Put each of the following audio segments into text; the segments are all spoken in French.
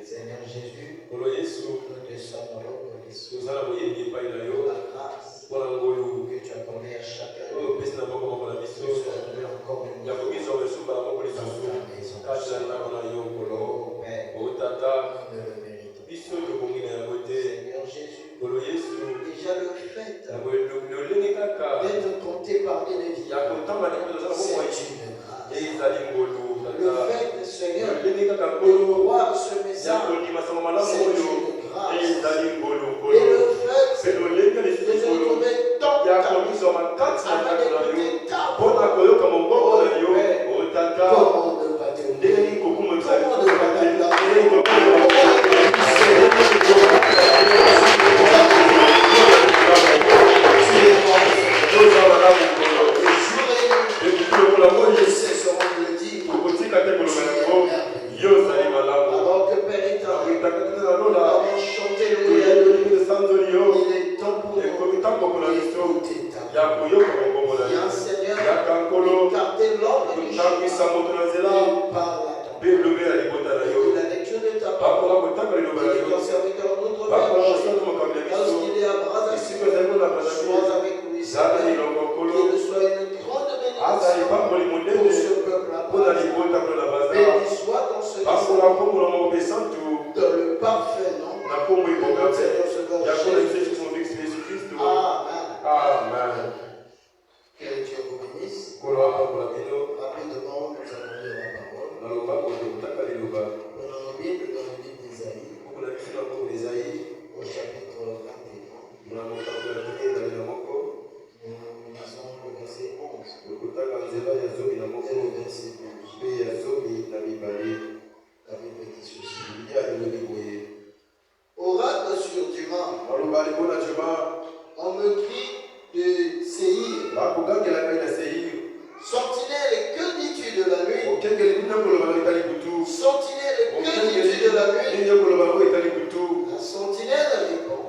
Seigneur Jésus, nous te sommes reconnaissants pour la grâce que tu as accordée à chacun. Nous sommes retrouvés encore une fois dans ta maison. Oh Père, nous ne le méritons pas. Seigneur Jésus, déjà le fait d'être compté parmi les vivants, c'est une grâce. Le fait, Seigneur, de croire ce message, c'est une grâce. Et le fait de se retrouver dans ta maison, afin d'écouter ta parole. Oh Père, comment ne pas te bénir? Comment ne pas alors que Père éternel, nous avons chanté le il est temps pour nous d'écouter ta parole. Viens Seigneur, écarter l'ordre du chemin et parle à ton peuple. La lecture de ta parole, il est ton serviteur, notre berger, lorsqu'il est à bras assis, sois avec lui Seigneur, qu'il soit une grande bénédiction pour ce peuple-là. Béni soit dans ce message, dans le parfait nom de notre Seigneur Sauveur Jésus. Amen. Que Dieu vous bénisse. Rapidement, nous allons lire la parole. Prenons nos Bibles dans le livre d'Ésaïe, au chapitre 21. Nous lisons le verset 11 et le verset 12. La Bible dit ceci. Oracle sur Dumas, on me crie de Séhir. Sentinelle, que dis-tu de la nuit? Sentinelle, que dis-tu de la nuit? La sentinelle répond.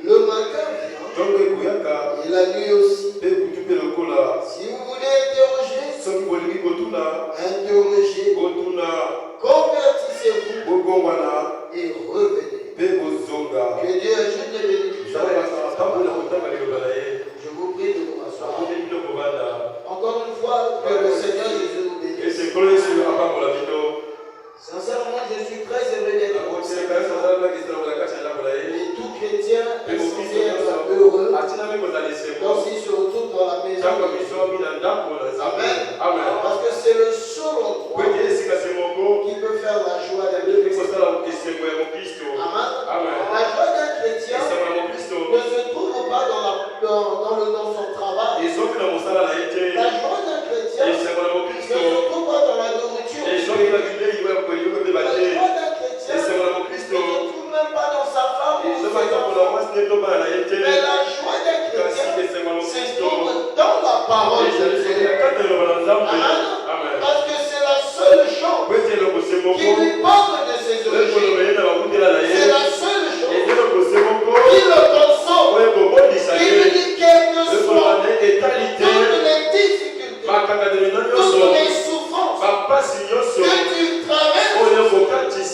Le matin vient, et la nuit aussi. Si vous voulez interroger, interrogez, convertissez-vous et revenez. Que Dieu ajoute les bénédictions. Je vous prie de vous asseoir. Encore une fois, que le Seigneur Jésus nous bénisse. Sincèrement, je suis très heureux d'être au Seigneur. Et tout chrétien est censé être heureux lorsqu'il se retrouve dans la maison. Amen. Parce que c'est le seul endroit qui peut faire la joie d'un chrétien. Amen. La joie d'un chrétien ne se trouve pas dans son travail. La joie d'un chrétien ne se trouve pas dans la nourriture. La joie d'un chrétien ne se trouve même pas dans sa femme ou ses enfants. Mais la joie d'un chrétien se trouve dans la parole de Dieu. Amen. Parce que c'est la seule chose qui lui parle de ses origines. C'est la seule chose qui le console. Qui lui dit quelle que soit toutes les difficultés, toutes les souffrances que tu traverses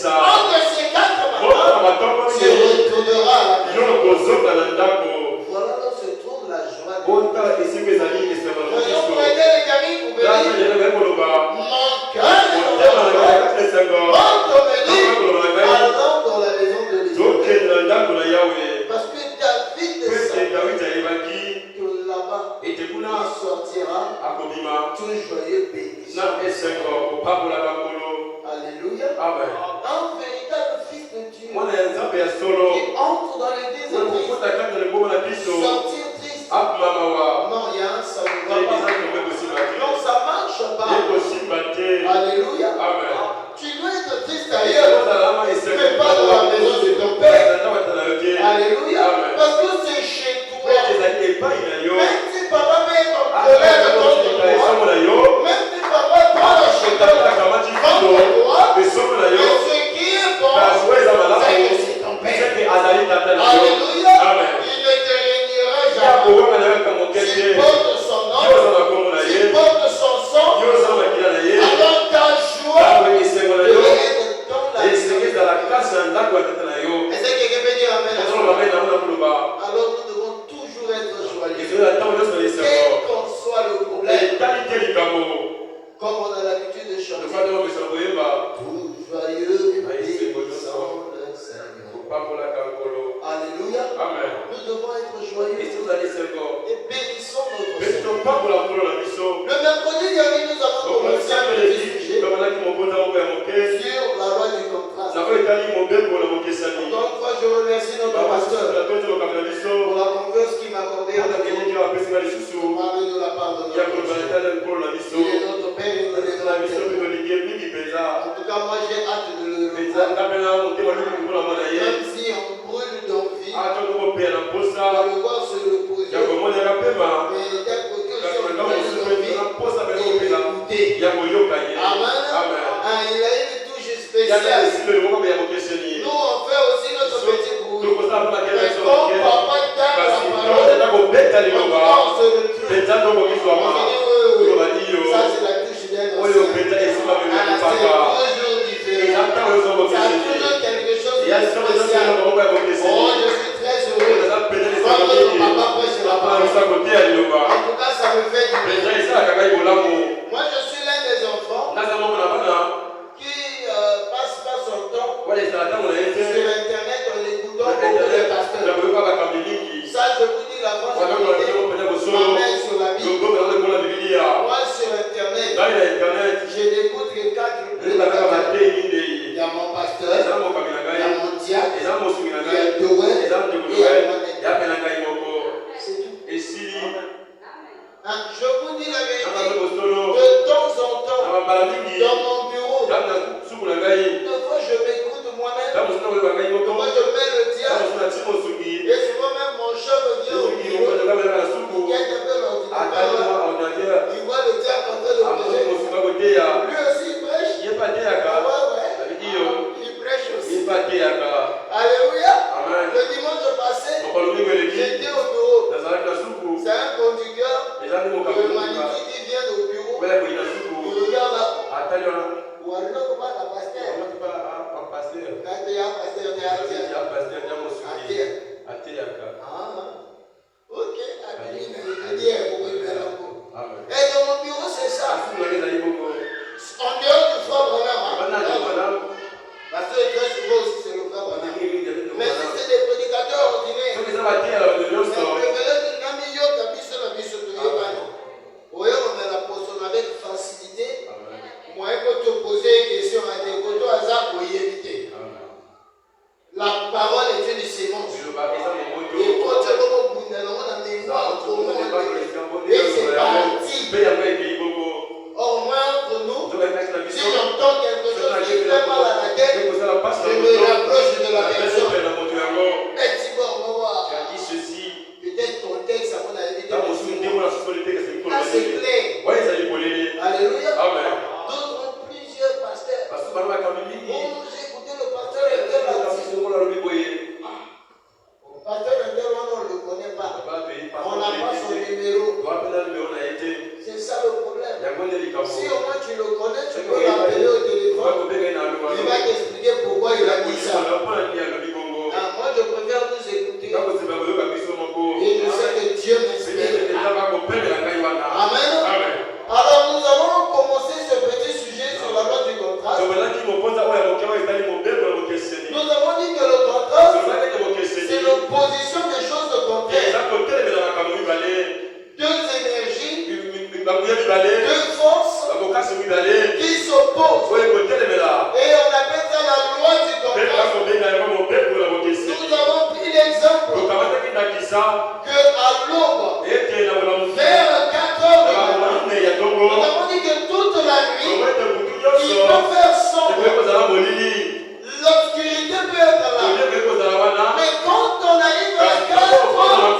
entre ces quatre matins, tu retourneras à la maison. Voilà où se trouve la joie. Voyons pour aider les gamins, vous venez. Mon cœur est allant dans la maison de l'Éternel. Parce que David savait que là-bas, il sortira tout joyeux béni. Alléluia. Amen. Un véritable fils de Dieu qui entre dans l'église de Christ, sortir triste. Non, rien, ça ne va pas. Non, ça ne marche pas. Alléluia. Amen. Tu dois être triste ailleurs, mais pas dans la maison de ton Père. Alléluia. Amen. Parce que c'est chez toi. Même si papa met ton colère contre toi, même si papa prend le chétan contre toi, mais ce qui est bon, c'est que c'est ton Père. Alléluia. Amen. Il ne te régnera jamais. Tu portes son nom, tu portes Comme on a l'habitude de chanter. Tout joyeux bénissons le Seigneur. Alléluia. Amen. Nous devons être joyeux. Et bénissons notre Seigneur. Le mercredi dernier, nous avons commencé un petit sujet sur la loi du contraste. Donc, je remercie notre pasteur pour la confiance qu'il m'a accordée pour parler de la part de notre Dieu. Il est notre Père et nous les en tout cas, moi j'ai hâte de le revoir. Même si on brûle d'envie, de le voir se reposer. Mais d'un côté aussi, on brûle d'envie d'écouter. Amen. Il a une touche spéciale. Nous, on fait aussi notre petit bruit. Mais comme papa tape la parole, on se retrouve. Ça, c'est la touche d'un ancien. C'est toujours différent. Ça a toujours quelque chose de spécial. Oh, je suis très heureux. Quand notre papa prêche la parole. En tout cas, ça me fait du bien. Moi, je suis l'un des enfants qui passe pas son temps sur Internet en écoutant beaucoup de pasteurs. Ça, je vous dis la France, ma main sur la Bible. Moi, sur Internet, je n'écoute que 4 prédicateurs. Il y a mon pasteur, il y a mon diacre, il y a Doé et il y a c'est tout. Je vous dis la vérité, de temps en temps, dans mon bureau, une fois je m'écoute moi-même, moi je mets le diable, et souvent même mon chef vient au bureau, il guette un peu l'ordinateur, il voit le diable en train de prêcher, lui aussi il prêche, il prêche aussi. Alléluia. Le dimanche passé, j'étais au bureau, c'est un conducteur de Maniki qui vient au bureau, il regarde là. Ou alors, comment la pasteur? Ok, et dans mon bureau, c'est ça. En dehors du frère Branham, parce que très souvent aussi, c'est le frère Branham. Mais si c'est des prédicateurs ordinaires, on a la personne avec facilité. Moi, quand tu poser une question à des côtés, pour y éviter. La parole est une sémence. Et quand tu as au bout d'un moment, on a des mots et c'est parti. Or, moi, entre nous, si j'entends quelque chose qui fait mal à la tête, je me rapproche de la personne. Mais Tibor, on va voir. Peut-être ton texte, à mon avis, c'est clair. Alléluia. D'autres ont plusieurs pasteurs. Oh, j'ai écouté le pasteur Intel là-dessus. Pasteur Intel, on ne le connaît pas. On n'a pas son numéro. C'est ça le problème. Si au moins tu le connais, tu peux l'appeler au téléphone. Il va t'expliquer pourquoi il a dit ça. Moi, je préfère nous écouter. Et je sais que Dieu m'inspire. Amen. Alors, nous allons commencer ce petit sujet sur la loi du contraste. Nous avons dit que le contraste, c'est l'opposition des choses contraires. Deux énergies, deux forces qui s'opposent. Et on appelle ça la loi du contraste. Nous avons pris l'exemple qu'à l'aube, vers 4 heures du matin, nous avons dit que toute la nuit, il peut faire sombre. L'obscurité peut être là. Mais quand on arrive à 4 heures,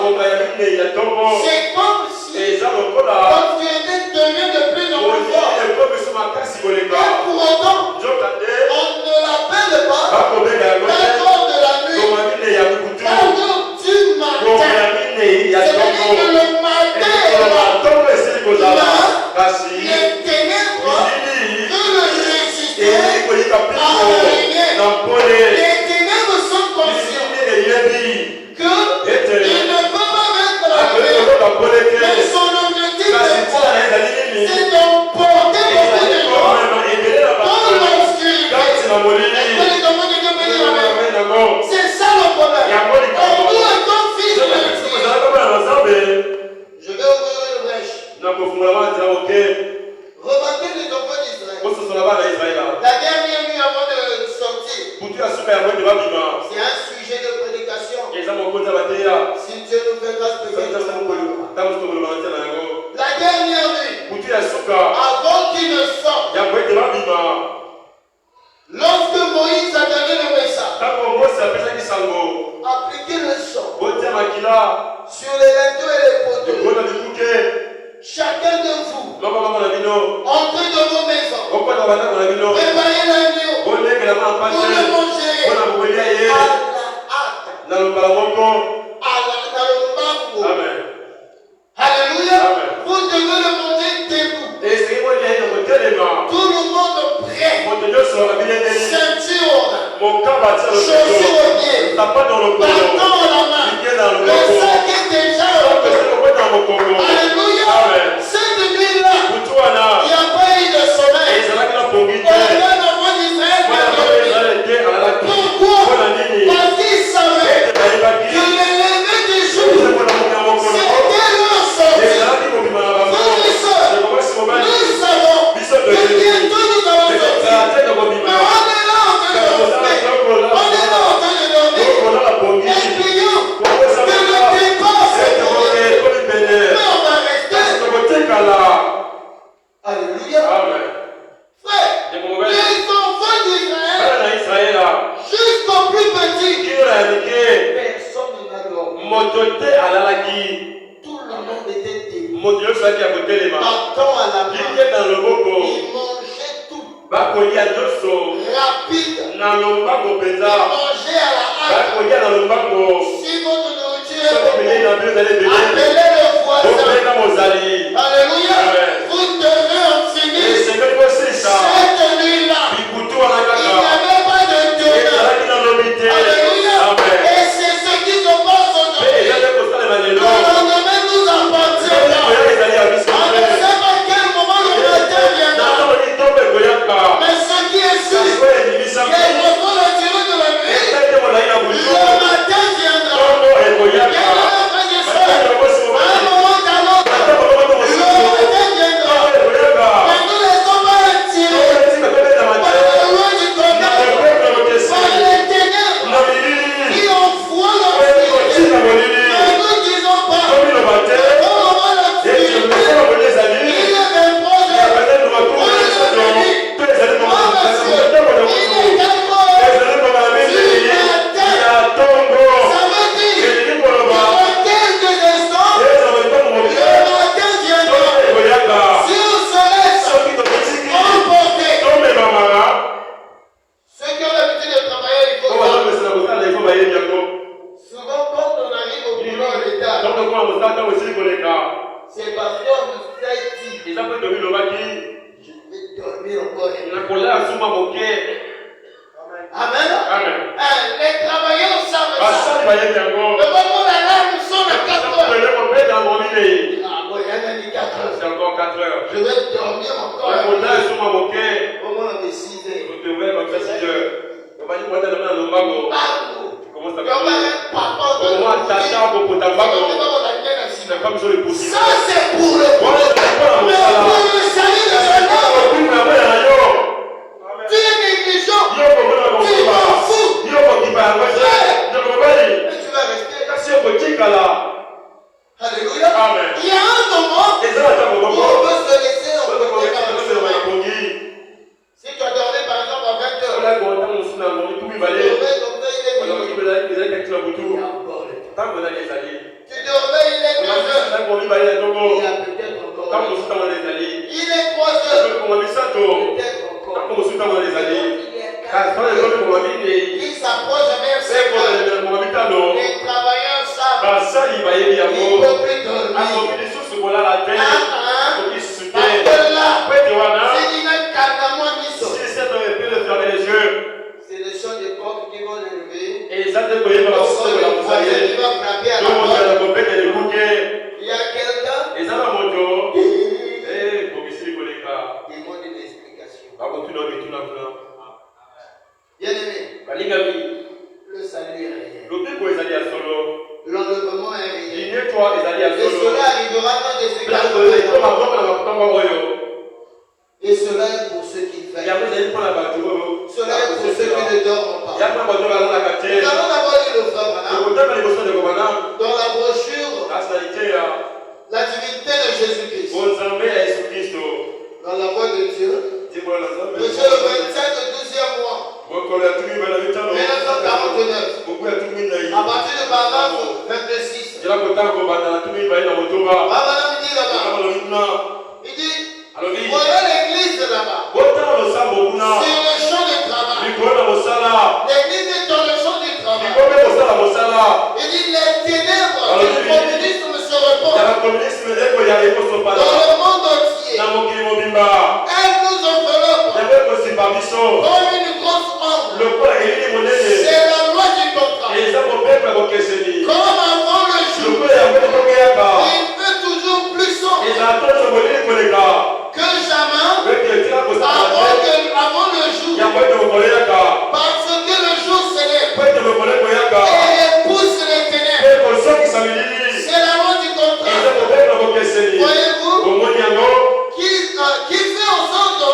c'est comme si l'obscurité devient de plus en plus forte. Et pour autant, on ne l'appelle pas 4 heures de la nuit, 4 heures du matin. C'est-à-dire que le matin est là, les ténèbres veulent résister à la lumière. Les ténèbres sont conscients qu'ils ne peuvent pas mettre la lumière, mais son objectif c'est d'emporter qu'il ne sorte. Lorsque Moïse a donné le message, appliquez le sang sur les linteaux et les poteaux. Chacun de vous, entrez dans vos maisons, préparez l'agneau, vous le mangerez à la hâte, Amen. Alléluia. Amen. Vous devez le manger debout. Tout le monde prêt. Ceinture, chaussures aux pieds, bâton à la main. Le sac est déjà au dos. Alléluia. Cette nuit-là, il n'y a pas eu de sommeil. Aucun enfant d'Israël n'a dormi. Pourquoi? Parce qu'ils savaient que le lever du jour, c'était leur sortie. Nous savons que bientôt nous allons sortir. Mais on est là en train de dormir. On est là en train de dormir. Et prions que le départ s'est donné. Mais on va rester. Alléluia. Frère, les enfants d'Israël, jusqu'au plus petit, personne n'a dormi. Tout le monde était debout. Bâton à la main. Ils mangeaient tout. Rapide. Ils mangeaient à la hâte. Si votre nourriture est appelez le voisin. Alléluia. Vous devez en finir. Cette nuit-là, il n'y avait pas de donneur. Alléluia. Et c'est ce qui se passe aujourd'hui. Le lendemain nous appartient pas. On ne sait pas quel moment le matin viendra. Mais ce qui est sûr, les enfants le tirent de la nuit. Le matin viendra. Bien frères et sœurs, à un moment à l'autre, le matin viendra. Mais nous ne laissons pas attirer par le loin du commerce, par les ténèbres qui envoient l'obscurité. Mais nous ne disons pas, on va l'obscurité. Il est bien proche. On le bénit. Oh monsieur, il est bien proche. Ça veut dire que dans quelques instants, le matin viendra. Si on se laisse emporter, ceux qui ont l'habitude de travailler, il faut savoir. Souvent, quand on arrive au boulot en retard, c'est parce qu'on nous s'est dit, je vais dormir encore. Amen. Les travailleurs savent ça. Le moment où l'alarme sonne à 4 heures. Ah bon, il y a un indicateur. C'est encore 4 heures. Je vais dormir encore. Au moins, on est 6 heures. Vous te levez comme ça 6 heures. On va dire qu'on va te donner un Partout. Comment ça Il y a un papa de c'est comme ça le possible. ça, c'est pour le pour le salut de ce monde. Tu es négligent. Tu t'en fous. Mais tu vas rester. Alléluia. Amen. Il y a un moment où on peut se laisser emporter par le sommeil. Si tu as dormi par exemple à 20 heures, tu dormais comme ça, il est minuit. Tu dormais, il est 2 heures. Il y a peut-être encore. Il est 3 heures. Peut-être encore. Il s'approche vers 5 heures. Les travailleurs savent. Il ne peut plus dormir. Parce que là, c'est une calme-moi miso. C'est le chant des portes qui vont lever. Ce sont les voisins qui vont frapper à la porte. Il y a quelqu'un. Demande une explication. Bien aimé, le salut est réel. L'enlèvement est réel. Et cela arrivera quand des écartements. Et cela est pour ceux qui veillent. Cela est pour ceux qui ne dorment pas. Nous allons d'abord lire le frère Branham dans la brochure La divinité de Jésus-Christ. dans la voie de Dieu. Monsieur le 27 du 12e mois. 1949. À partir du paragraphe 26. Il dit, voilà l'église de là-bas. Sur le champ de travail. L'église est dans le champ du travail. Il dit, les ténèbres du communisme se reposent dans le monde entier. Elle nous enveloppe comme une grosse ombre. C'est la loi du contrat. Comme avant le jour, il fait toujours plus sombre que jamais avant le jour. Parce que le jour s'élève et pousse les ténèbres. C'est la loi du contrat. Voyez-vous, qui fait en sorte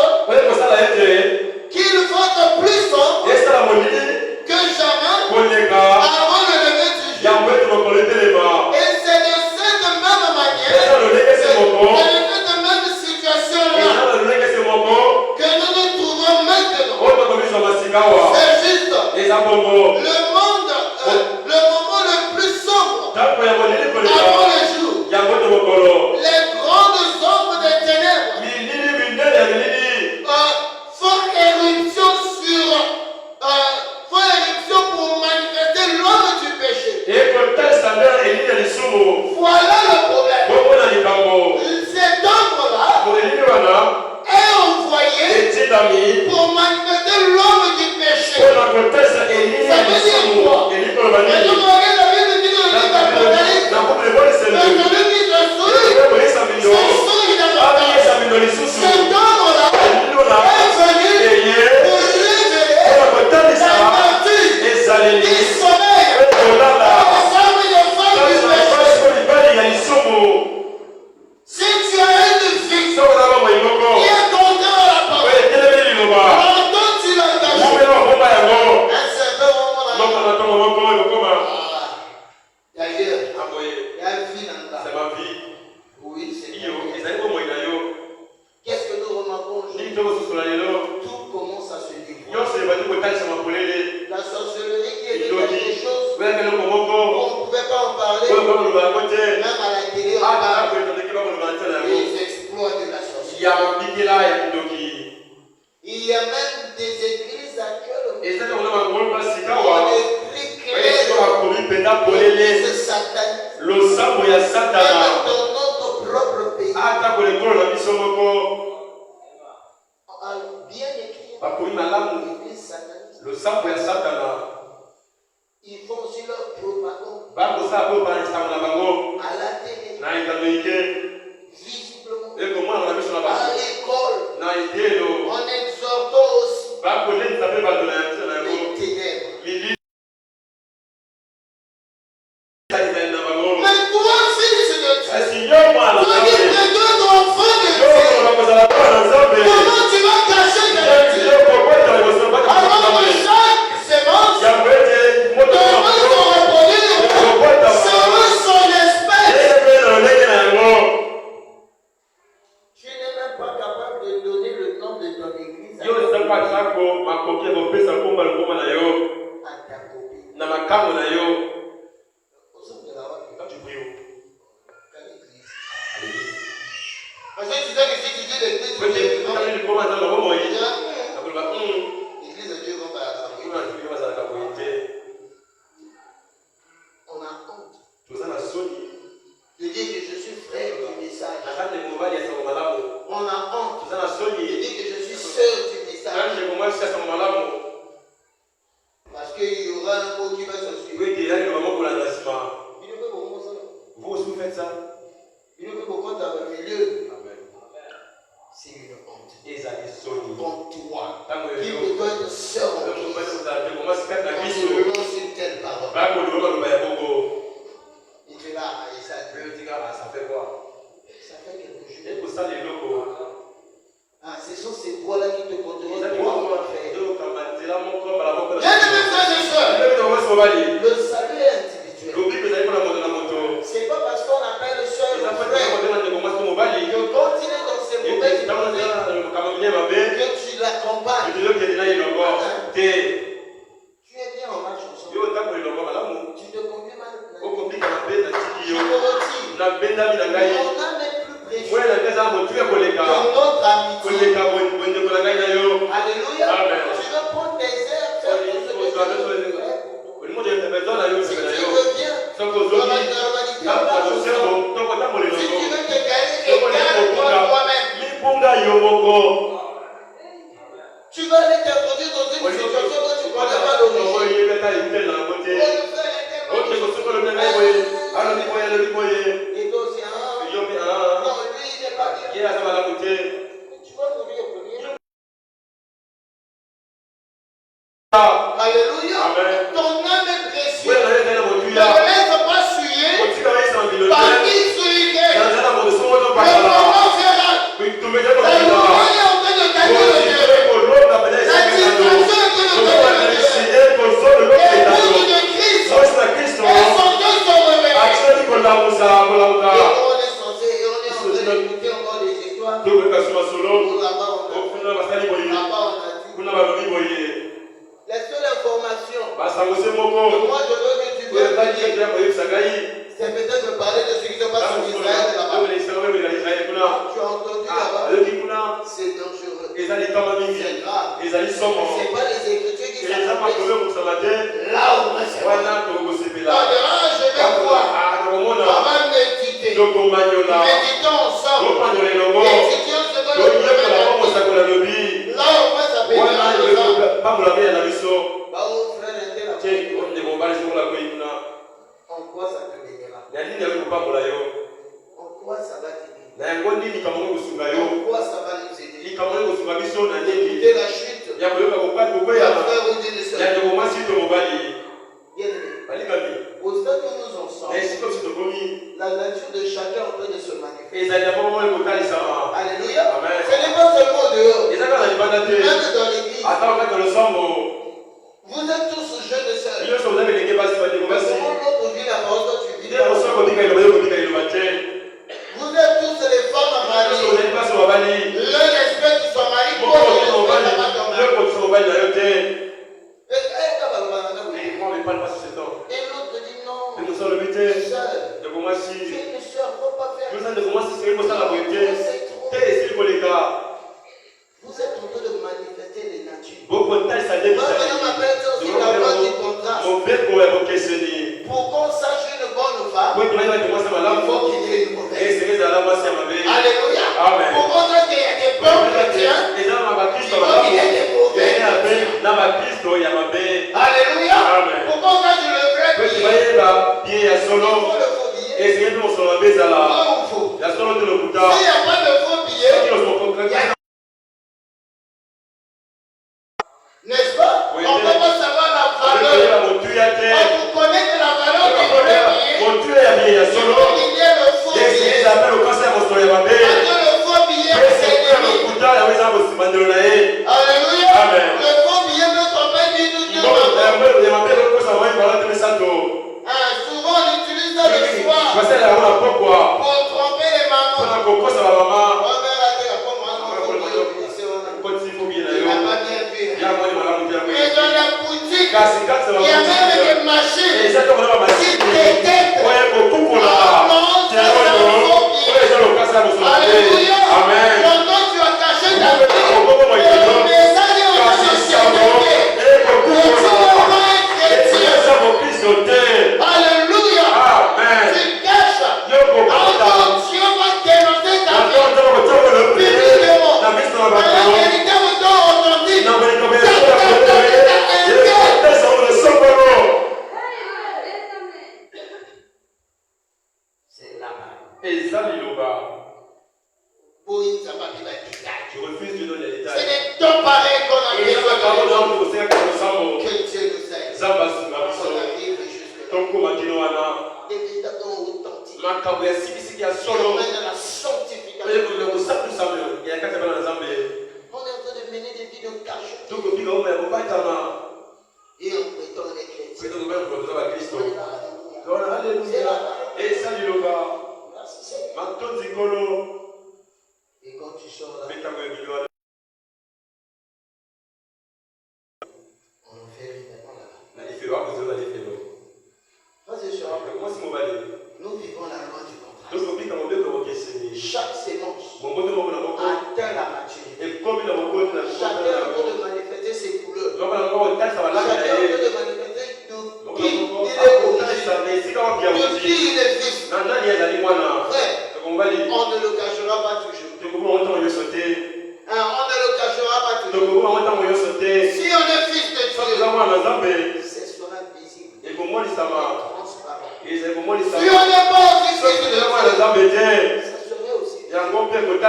qu'il fasse plus sombre que jamais avant le lever du jour. Et c'est de cette même manière, c'est de cette même situation-là que nous nous trouvons maintenant. C'est juste le moment le plus sombre avant le jour. Les grandes ombres des ténèbres font éruption pour manifester l'homme du péché. Voilà le problème. Cet ombre-là est envoyé pour manifester l'homme du péché. Ça veut dire quoi? Et donc, regardez la Bible dit dans le livre d'Apocalypse, celui qui se souille, c'est celui d'Apocalypse. Cet ombre-là est venu pour révéler la nature du sommeil, les hommes et les femmes du péché. Si tu as une fille qui est contraire à la parole, longtemps tu l'as caché. Un certain moment là. D'ailleurs, il y a une vie dans C'est ma vie. Oui, c'est Yo, bien. ezali ko moina yo. Qu'est-ce que nous remarquons aujourd'hui? Ni to sosola lelo. Tout commence à se dévoiler. Yo se badi ko talisa mapolele. La sorcellerie qui était quelque chose, Wewe kele ko moko. on ne pouvait pas en parler, Wewe ko lo ba kote. même à la télé, on Ah, parle ko to ki ba ko lo ba tela yo. des exploits de la sorcellerie. Ya mabikila ya ndoki. Il y a même des églises actuelles Ezali ko na ngolo pa où sikawa. on écrit Wewe ko ba ko bi penda polele. l'église satanique, Lo sambo ya satana. même dans notre propre pays. Ata ko le ko na biso moko. Bien écrit, Ba ko malamu. l'église satanique. Lo sambo ya satana. Ils font aussi leur propagande Ba ko sa ko ba instama na bango. à la télé, Na itadoike. visiblement, E ko mwana na biso na à ba. l'école, Na idelo. en exhortant aussi Ba ko le ntape ba to na ya tena yo. les ténèbres. Mili. Mais toi, fils de Dieu, Asi yo mwana. toi qui prétends ton enfant de Yo Dieu, ko ko za ba na zambe. comment tu vas cacher de Dieu? Yo ko ko ta ko sa ba ta Alors zambe. que chaque sémence Ya bete moto devant ko. son reproduire selon son espèce. Tu n'es même pas capable de donner le nom de ton église Yo sa pa sa ko makoki ko pesa komba ngoma na yo à ta copine. na makambo na yo. Au centre de la route, Quand tu pries quelle église? Parce que tu sais que si tu dis l'église, tu dis peut-être quand il commence à le remoyer. l'église Akolo ba de Dieu qu'on va kuna attraper. tu vas à la boyete. On a honte Tu sana soni. de dire que je suis frère du message. Na kande mobali ya sa malamu. On a honte Tu sana de soni. dire que je suis sœur du message. Quand je commence à sa malamu. Parce qu'il y aura un mot qui va se suivre. Oui, tu as le moment pour la nasima. Il ne peut pas ça. Vous aussi vous faites ça. Il ne peut pas compter dans le milieu. Amen. C'est une honte. Ezali soni. Comme toi, Tango qui yo. peut être sœur en Donc Christ. on va se commence à faire la Quand biso. tu lances une telle parole, Ba ko lo ba ya bogo. il te là, et ça, Ça fait quoi? ça fait quelque chose. Et pour ça les locaux. Ah, ce sont ces voix-là qui te contrôlent. Ezali Toi, ko on va faire. do kamanzela moko bala moko. Bien-aimés frères et sœurs, le salut est individuel. C'est pas parce qu'on appelle sœur ou frère que continue dans ces mauvaises pensées compagne. Tu es bien en marche ensemble. Tu te conduis mal. te retires. Je me retire. On n'a même plus précieux que notre amitié. Alléluia. Amen. Tu veux prendre tes airs, faire tout ce que tu veux faire pour toi. Si tu reviens dans la normalité, on marche ensemble. Si tu veux te gagner, égale-toi toi-même. Tu vas aller t'introduire dans une situation que tu ne connais pas d'origine. Oh, le frère est tellement. Et toi aussi, non, lui, il n'est pas bien. Mais tu vas mourir au premier. Alléluia. Amen. Ton âme est précieuse. Ouais, Ne laisse pas souiller par qui souiller. Le moment sera. La journée est en train de gagner le Dieu. La distraction est en train de gagner le Dieu. L'épouse de Christ et son Dieu sont révélés. Et on est censé, et on est en train d'écouter encore des histoires. Où là-bas on a dit. La seule information que moi je veux que tu viennes me dire, c'est peut-être me parler de ce qui se passe en Israël là-bas. Tu as entendu là-bas? C'est dangereux. C'est grave. C'est pas les Écritures qui s'accomplissent. Là où moi c'est vrai. Alors je vais voir. On va méditer. Méditons ensemble. Étudions ce que le prophète a dit. Là où moi ça peut être bah où frère était là. En quoi ça te bénira? En quoi ça va t'aider? En quoi ça va nous aider? D'éviter la chute. La frère ou dit le seul. Bien-aimé. Au stade où nous en sommes, la nature de chacun est en train de se manifester. Alléluia. Amen. Ce n'est pas seulement dehors. Même dans l'église. Vous êtes tous jeunes et sœurs. Mais comment l'autre vit la parole que tu vis? Vous êtes tous les femmes mariées. L'un espère qu'il soit marié pour l'autre espère qu'il soit marié. Et l'autre dit non. Sœur, tu es une sœur, il ne faut pas faire ça. Vous êtes en train de manifester les natures. Moi, on m'appelle ça aussi la loi du contraste. Pour qu'on sache une bonne femme, il faut qu'il y ait une mauvaise. Alléluia. Amen. Pour qu'on sache qu'il y a des bons chrétiens, il faut qu'il y ait des mauvais chrétiens. Alléluia. Amen. Pour qu'on sache le vrai billet, il faut le faux billet. Vrai ou faux? S'il n'y a pas de faux billet, il y a. N'est-ce pas? Oui, On ne peut pas savoir la valeur. On vous connaît que la valeur du vrai billet, il faut qu'il y ait le faux billet. Parce que le faux billet, c'est l'ennemi. Alléluia. Amen. Le faux billet peut tromper d'une ou deux mamans. Souvent, on utilise ça le soir pour tromper les mamans. On verra que la pomme, il n'a pas bien vu. Mais dans la boutique, il y a même des machines qui détectent. Oh non, c'est un faux billet. Alléluia. Pendant que tu as caché ta vie, le message est en train de s'élever. Et tu es un chrétien. Alléluia. Tu caches. Alors Dieu va dénoncer ta vie publiquement. La vérité vous donne authentique. C'est là-bas. Je refuse de donner les C'est détails. des temps pareils qu'on a Et besoin ça, de quand on Dieu. a un conseil comme ça, Que Dieu nous aide. ça va se On faire. arrive jusque-là. Donc, comment dire, Des véritables authentiques. makambo ya sibisi ya Qui solo emmènent à la sanctification. oyo kosakulisama ya kati ya bana na nzambe On est en train de mener des vies de cachette. tokobika omo ya kobatama Et en prétend les chrétiens. pe tokobana koza bakristo Alléluia. lona aleluya esali loba Merci Seigneur. matonzi nkolo Et quand tu sors là, mpe ntango ya bilwa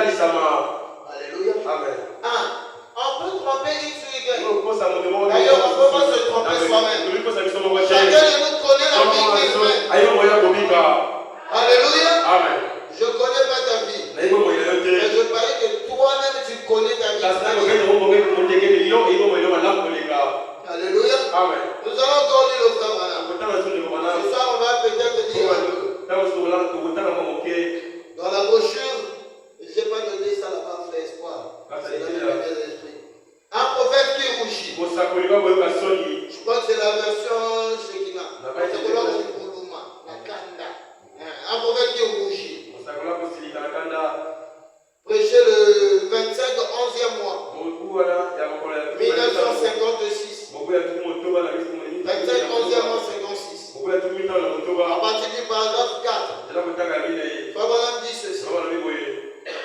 Alléluia. Amen. On peut tromper X ou Y. D'ailleurs, D'ailleurs, on ne peut pas se tromper soi-même. Chacun de nous connaît la vie qu'il mène. Alléluia. Amen. Je ne connais pas ta vie. Mais je parie que toi-même tu connais ta vie. Alléluia. Amen. Nous allons encore lire le frère Branham. Ce soir, on va peut-être dire un peu. Dans la brochure, je n'ai pas donné ça là-bas, frère Espoir. C'est dans le Bible d'esprit. Un prophète qui rougit. Je crois que c'est la version Shekina. C'est pour l'homme qui Puluma, la Kanda. Un prophète qui rougit. Prêché le 25 11e mois. 1956. 25 11e mois 56. À partir du paragraphe 4. Frère Branham dit ceci.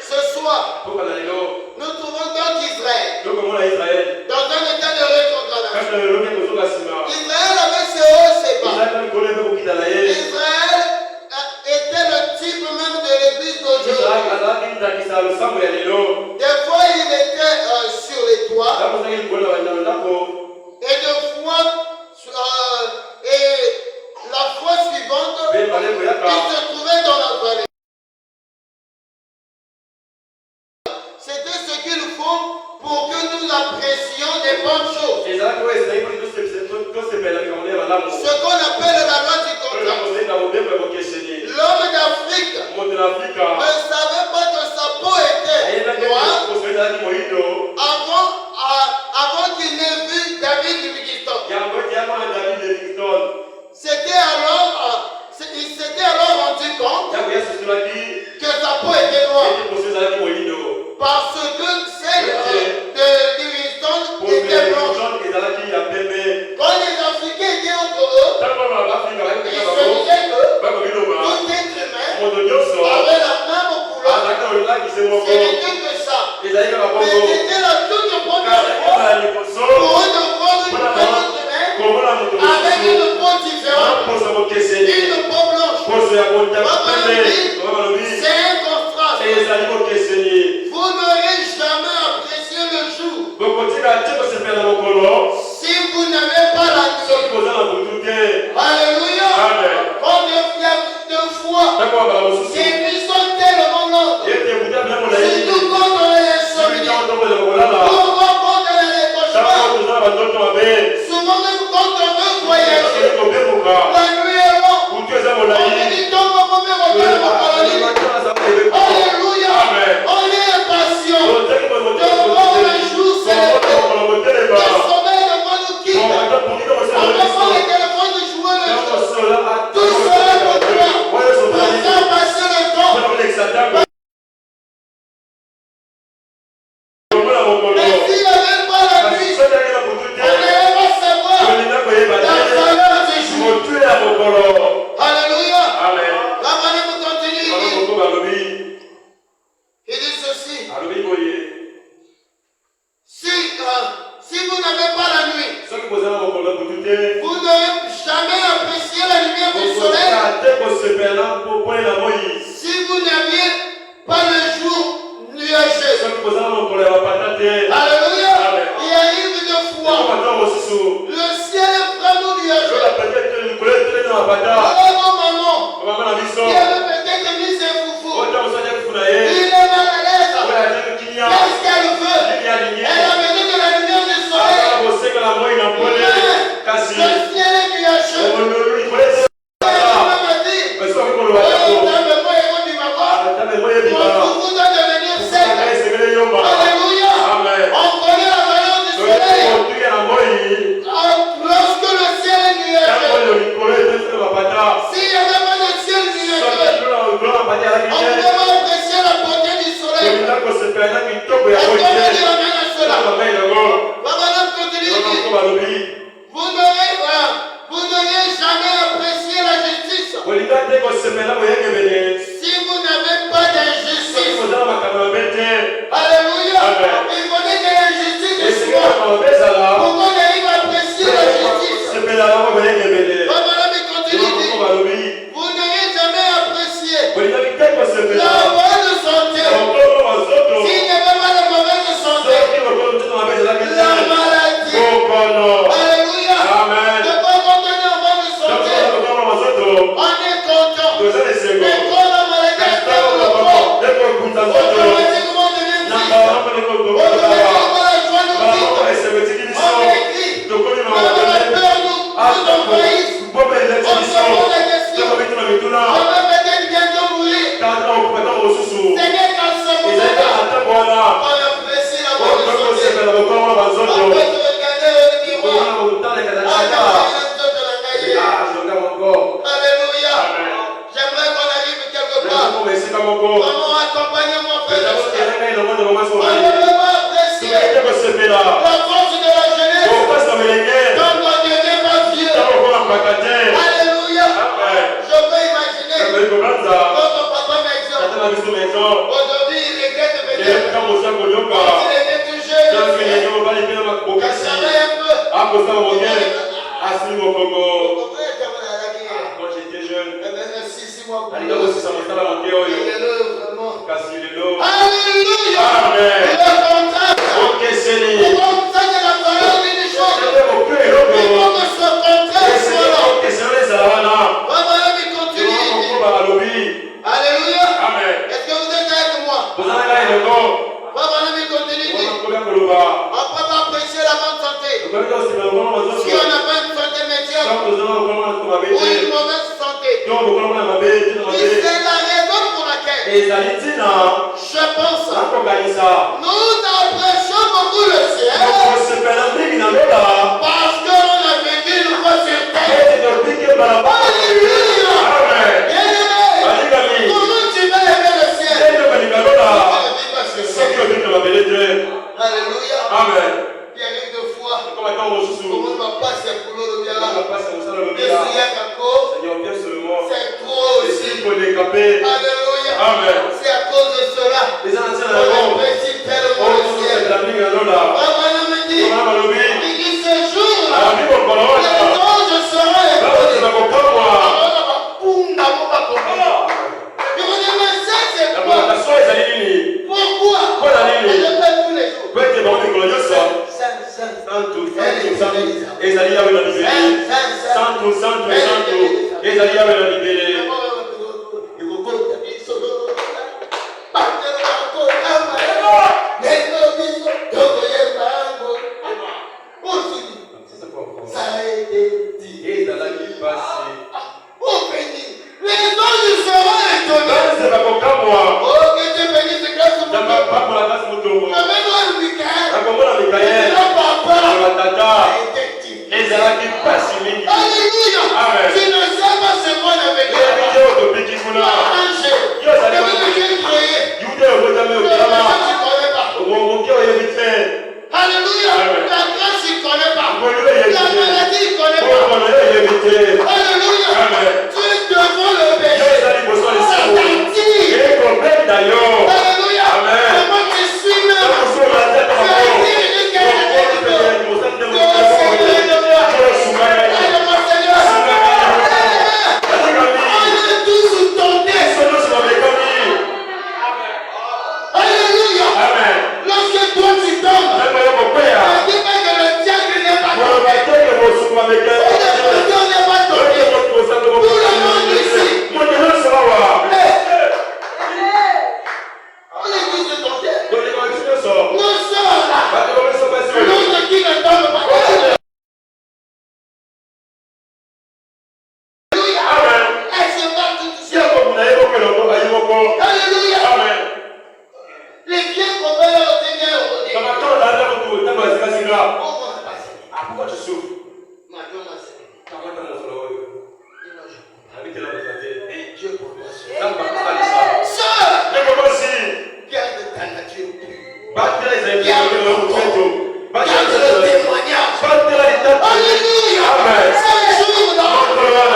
Ce soir, nous trouvons donc Israël dans un état de rétrogradation. Israël avait ses hauts, ses bas. Israël était le type même de l'église d'aujourd'hui. Des fois, il était sur les toits. Et de fois, et la fois suivante, il se trouvait dans la vallée. C'était ce qu'il faut pour que nous apprécions des bonnes choses. Ce qu'on appelle la loi du contraste. L'homme d'Afrique ne savait pas que sa peau était noire avant qu'il n'ait vu David Livingstone. Il s'était alors rendu compte que sa peau était noire. Parce que celle de Livingstone était blanche. Quand les Africains étaient entre eux, ils se disaient que tout être humain avait la même couleur. Ce n'était que ça. Mais c'était la toute première fois pour eux de voir une personne humaine avec une peau différente, une peau blanche. C'est un contraste. Vous n'aurez jamais apprécié le jour si vous n'avez pas la nuit. Alléluia. Deux fois, ces nuits sont tellement longues. Surtout quand on est insomnie. Pourquoi quand on est les cauchemars? Souvent même quand on veut voyager, la nuit est longue. On me dit donc on peut regarder mon paradis. Alléluia. On est impatient de voir le jour s'élever. Le sommeil devant nous quitte. On va prendre les téléphones de jouer le jeu. Tout cela pour toi. Pour faire passer le temps. Mais s'il n'y avait pas la nuit, on n'allait pas savoir la valeur des jours. Alléluia. La manière pour continuer, il dit ceci. Si vous n'avez pas la nuit, vous n'aurez jamais apprécié la lumière du soleil. Si vous n'aviez pas le jour nuageux. Alléluia. Il arrive une fois, le ciel est vraiment nuageux. Alors mon maman, qui avait peut-être mis ses foufous, il est mal à l'aise. Qu'est-ce qu'elle veut? Elle a besoin de la lumière du soleil. Mais le ciel est nuageux. Alléluia. On connaît la valeur du soleil. Lorsque le ciel est nuageux, s'il n'y avait pas de ciel nuageux, on ne pouvait pas apprécier la beauté du soleil. Est-ce qu'on peut dire amen à cela? Madame continue de dire, vous n'aurez jamais apprécié la justice si vous n'avez pas d'injustice. Alléluia. Il faudrait que l'injustice soit pour qu'on arrive à apprécier la justice. Madame continue de dire, vous n'aurez jamais apprécié la bonne santé maison. Aujourd'hui, il regrette Et peut-être. quand vous êtes au Lyoka, Quand il était tout jeune, quand vous il êtes au Bali, vous êtes au Bali, savait un peu. à cause de mon bien, à ce niveau Congo. Vous comprenez comment on a la guerre? Quand j'étais jeune, Eh bien, si moi, allez, quand vous êtes au Bali, il est là, vraiment. Casse le lot. Alléluia! Amen. Il est content. Ok, c'est Il lui. est content de la parole d'une chose. Je vais au cœur, Il faut que ce contraire soit là. ok, c'est vrai, ça va là. Voilà, il continue. Alléluia. Amen. Est-ce que vous êtes avec moi? Vous avez là le nom. Voilà, il continue. Vous avez On peut pas prêcher la bonne santé. Si on n'a pas une santé médiocre ou une mauvaise santé, c'est la raison pour laquelle je pense nous apprécions beaucoup le ciel parce qu'on a vécu une fois sur terre. Alléluia! Bien-aimé, comment tu vas aimer le ciel? Alléluia! Amen. Il arrive deux fois. Comment Comment va passer pour l'eau bien là? Seigneur, seulement. C'est trop aussi. Il faut l'écaper. Alléluia. Amen. C'est à cause de cela. Les anciens On apprécie tellement le ciel. Abraham me dit, il dit ce jour-là, les anges seront écoutés. Je me dis, mais ça c'est quoi? Pourquoi? On le fait tous les jours. Ça a été dit. Les anges seront étonnés. Oh, que Dieu bénisse et grâce pour toi. Amène-moi le Michael. Il n'a pas peur. A été dit. Alléluia. Amen. Tu ne sais pas ce qu'on a vécu. Arrangé. Je veux que tu croyais. Tu ne connais pas. Alléluia. La grâce, il ne connaît pas. La maladie, il ne connaît pas. Alléluia. Tu es devant le péché. Ça t'attire. Alléluia. Comment tu suis même. Tu as dit qu'elle est de Dieu. Oh Seigneur de moi. Aide-moi Seigneur. On est tous sous ton nez. Alléluia. Lorsque toi tu tombes, ne dis pas que le diable n'est pas tombé. On n'est pas tombé. Tout le monde ici. On est tous sous ton nez. Nous sommes là. L'autre qui ne tombe pas. Alléluia. Elle se bat tout seul. Alléluia. Les vieux copains ont été bien rodés. Pourquoi tu souffres? Maintenant, ma sœur, Dieu pour moi, sœur. Sœur, Garde ta nature pure. garde Garde le témoignage. Alléluia. Amen. Ce jour-là,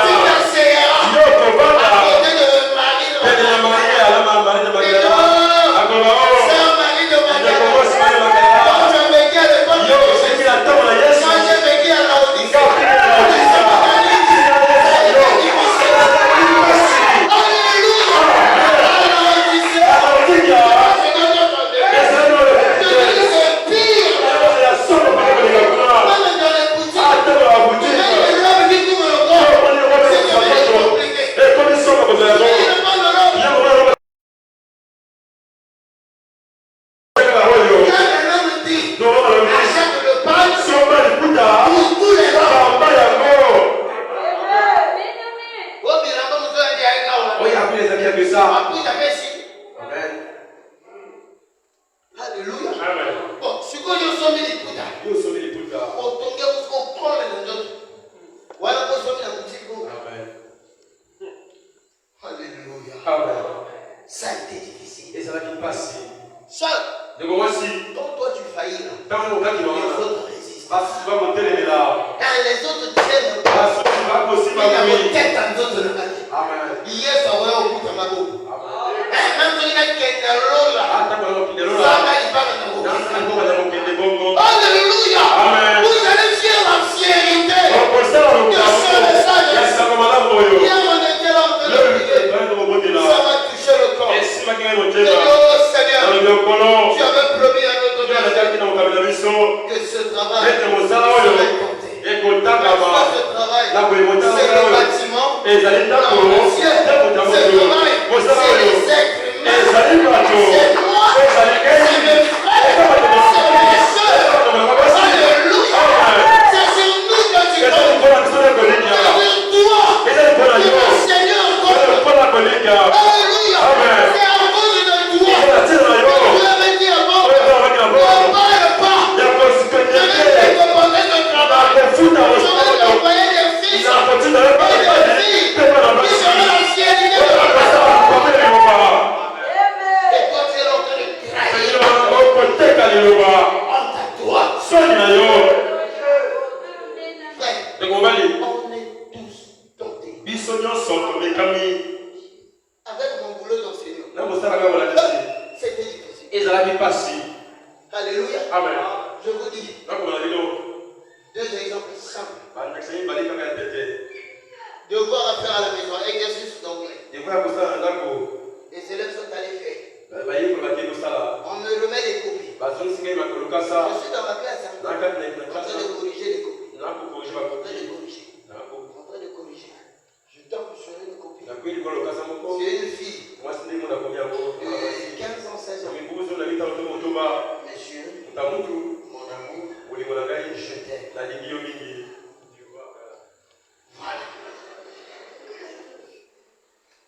tu t'asseyeras à côté de Marie de Magdala. Et toi, sœur Marie de Magdala, quand tu as vécu à l'époque de Jésus, quand j'ai vécu à la Odyssée, Alléluia. À la Odyssée, c'est pire. Même dans les boutiques, même les gens qui trouvent le corps, c'est devenu compliqué. Il ne parle de l'homme. Quand un homme dit, achète le pain pour tous les hommes. Oh, mais là, comme vous avez dit avec la Puis j'avais si. Alléluia. Bon, ce que nous sommes les putas. On tombe on prend les autres. Voilà qu'on soit la boutique. Alléluia. Ça a été difficile. Seul. Quand toi tu faillis là, les autres résistent. Quand les autres tiennent pas, il y a une tête à nous autres. Hier, ça va au bout de ma go. Même si il a Alléluia. Vous allez dire la fiérité de ce message. Hier, on était là en train de prier. Ça m'a touché le corps. Je dis, oh Seigneur, tu avais promis à notre Dieu que ce travail serait compté. Ce travail, c'est le bâtiment. Ce travail, c'est les êtres humains. C'est moi, c'est mes frères, c'est mes soeurs. Alléluia. C'est sur nous que tu comptes. C'est sur toi que le Seigneur compte. Alléluia. C'est à cause de toi. Tu avais dit avant, ne parle pas. Je vais te demander de travail. Je vais t'envoyer des fils et des filles qui seront la fierté de ta maison. Et toi, tu es en train de trahir. Honte à toi. Frère, on est tous tentés. Avec mon boulot d'enseignant, c'était difficile. Alléluia. Amen. Je vous dis deux exemples simples. Devoir à faire à la maison, exercice d'anglais. Les élèves sont allés faire. On me remet les copies. Je suis dans ma classe, en train de corriger les copies. En train de corriger. Je tombe sur une copie. C'est une fille de 15 ans, 16 ans. Monsieur, mon amour, je t'aime. Voilà.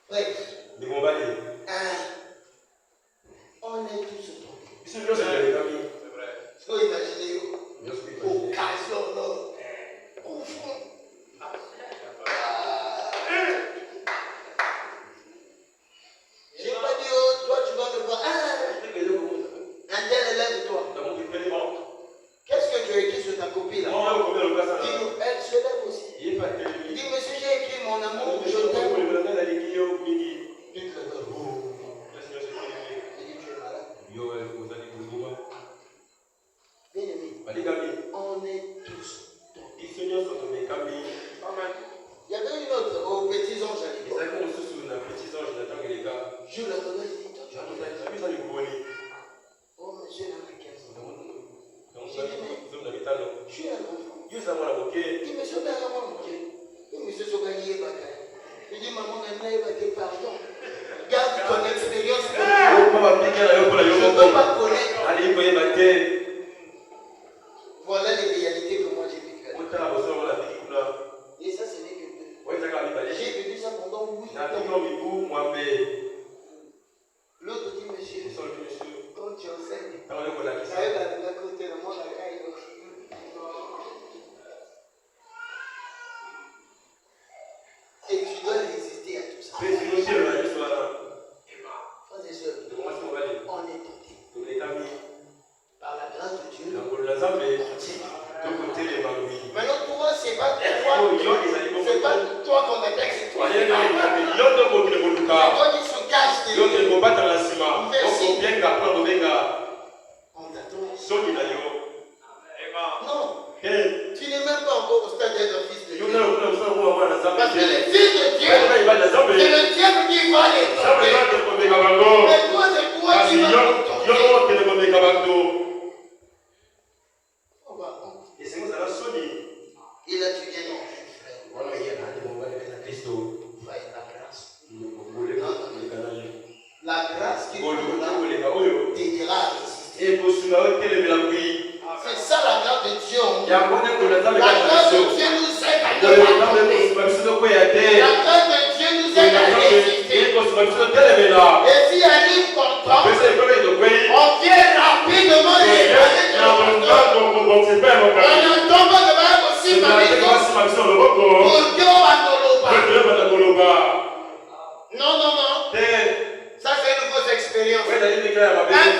Bref, on est tous tombés. Faut imaginer, occasion, confond. J'ai pas dit, oh, toi tu vas me voir. Un tel élève, toi. Qu'est-ce que tu as écrit sur ta copie là? Dis-nous, elle se lève aussi. Dis, monsieur, j'ai écrit mon amour, je t'aime. Tu te lèves. Il dit, tu es malade. Bien-aimé, on est tous tombés. Il y avait une autre aux petits anges à l'époque. Je leur donnais des titres. Oh, monsieur, n'a pas 15 ans. J'ai dit, mais je suis un enfant. Il dit, monsieur, mais maman, monsieur, Sogani est bataille. Il dit, maman, maintenant, il va te pardon. Garde ton expérience. Je ne peux pas connaître. Voilà les réalités que moi j'ai vécues. Et ça, ce n'est que deux. J'ai vécu ça pendant 8 ans. L'autre dit, monsieur, quand tu enseignes, et tu dois résister à tout ça. Frères et sœurs, on est tentés. Par la grâce de Dieu. Maintenant, toi, c'est pas toi qu'on attaque, c'est toi. C'est toi qui se cache. Non. Tu n'es même pas encore au stade d'être fils de Dieu. Parce que les fils de Dieu, c'est le diable qui va les tomber. Mais toi, c'est toi qui vas les tomber. Il a tué non. La grâce qui nous t'aidera à résister. C'est ça la grâce de Dieu. La grâce de Dieu nous aide à ne pas tomber. La grâce de Dieu nous aide à résister. Et si elle livre content, on vient rapidement les on ne tombe de même aussi ma maison. Non. Ça c'est une fausse expérience. Un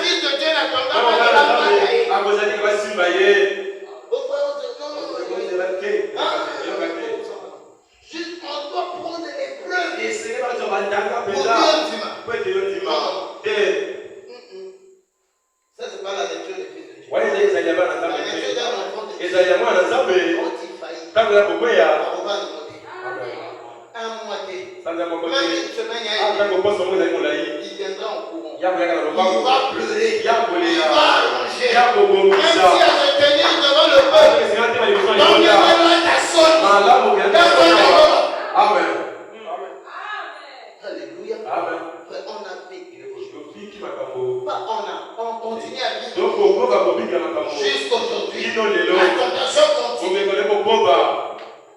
fils de Dieu n'attend pas de la bataille. Juste on doit prendre l'épreuve. Pour Dieu, ezali abana nzambe te ezali ya mwana nzambe ntango ya kokwea sanza moko te ntango poso moko ezali molai ya koyaka na lobako ya kolela ya kobongisa esenga te baliboso ya libota malamu okenda amen Alléluia. amen On a vécu. tofiki makambo On continue à vivre. tokokoka kobika makambo Jusqu'aujourd'hui. kino lelo La tentation continue. omekole koboba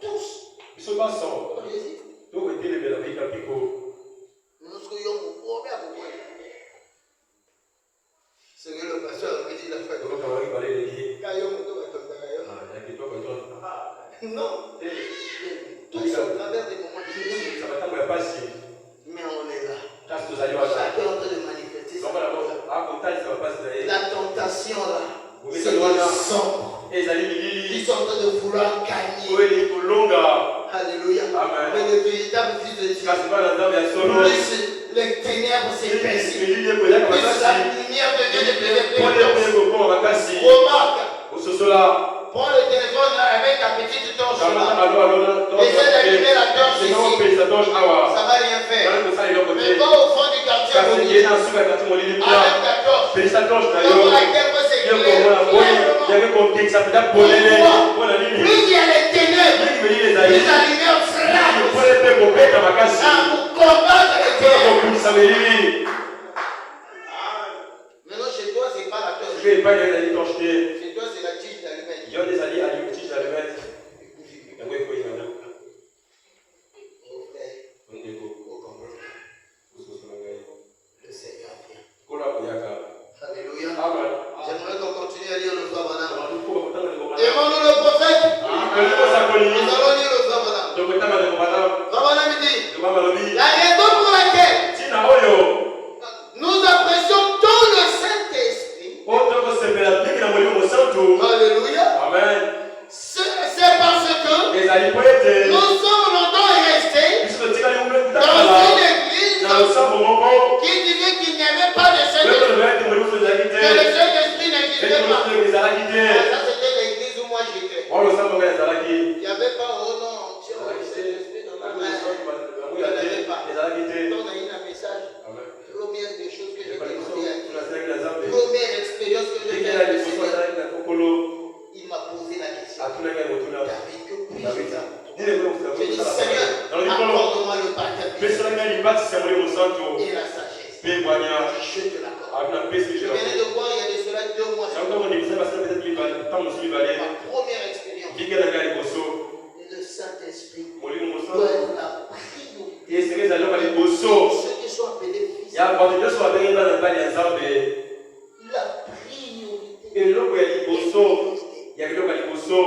Tous. biso baso On hésite. tokotelemela bika biko Nous soyons au bien pour moi. C'est que le pasteur avait dit la fois. tokokamaki baleleli Non. Tous au travers des moments difficiles. makambo ya pasi Mais on est là. kasi tozali wana Chacun est en train de manifester sa foi. akotalisa bapasi na ye La tentation là, Oui, c'est c'est loin. des sombres. ezali Ils milili sont en train de vouloir gagner. oyo eli kolonga Alléluia. Amen. Mais le véritable Fils de Dieu, kasi bana nzambe ya solo plus les ténèbres s'épaississent, milili ekoyaka plus la makasi lumière devient de plus en plus pole mpe intense. kokoma makasi Remarque, ososola prends le téléphone avec ta petite torche kamata là. Essaie d'allumer la torche ici. opelisa torche awa Ça va rien faire. bana kosala eloko Mais te va au fond du quartier kasi Moïse, ye na suka ya kati molili avec mpona ta torche. pelisa torche na yo Dans laquelle peut ye s'éclairer komona boye clairement. yake kokekisa mpenza polele mpona nini Plus il y a les ténèbres, mingi milili plus ezali la lumière frappe pole mpe kobeta makasi à vous combattre les mpona ténèbres. kokundisa milili Maintenant, chez toi, c'est pas la torche. soki epai na yo ezali torche te Chez toi, c'est la tige d'allumette. yo nde ezali aliotise alumete yango ekoyi kana Mon frère, ondeko au comprendre. mosusu na ngai Le Seigneur vient. kola koyaka Alléluia. amen J'aimerais qu'on continue à lire le frère Branham. mpo kotanga ndeko bana Aimons-nous le prophète. kosakoli Nous allons lire le frère Branham. tokotanga ndeko bana Frère Branham dit, ndeko balobi la raison pour laquelle ntina oyo nous apprécions tout le Saint-Esprit, oyo tokosepela mingi na molimo mosantu alléluia, amen c'est parce que ezali po ete nous sommes longtemps restés biso totikali dans utakala une église na losambo moko qui disait qu'il n'y avait pas de oyo Saint-Esprit, tolobela ete molimo ezalaki que le te Saint-Esprit n'existait pas. ete ezalaki te Ça, c'était l'église où moi j'étais. oyo losambo ngai ezalaki Il n'y avait pas, oh non, tiens, le Saint-Esprit dans la main. ezalaki te Donc, on a eu un message. amen Première des choses que j'ai demandé à Dieu. tunasilaki na nzambe Première expérience que j'ai ndenge faite na avec le liboso Seigneur. azalaki na kokolo Il m'a posé la question. atunaki motuna David, que puis-je faire? nini J'ai dit, Seigneur, accorde-moi le baptême peselaki libatisi ya molimo mosantu et la sagesse. mpe bwanya Je te l'accorde. abi na pesi Je venais de voir il y a de cela 2 mois. yango ntango ndebisa basala peut-être ntango mosusu mibale Ma première expérience. ndenge na ngai liboso Le Saint-Esprit molimo doit mosantu être la priorité. esenge ezali yoka liboso Ceux qui sont appelés fils, ya bato nyonso babengi bana mibali ya nzambe la priorité. eloko ya liboso ya biloko ya liboso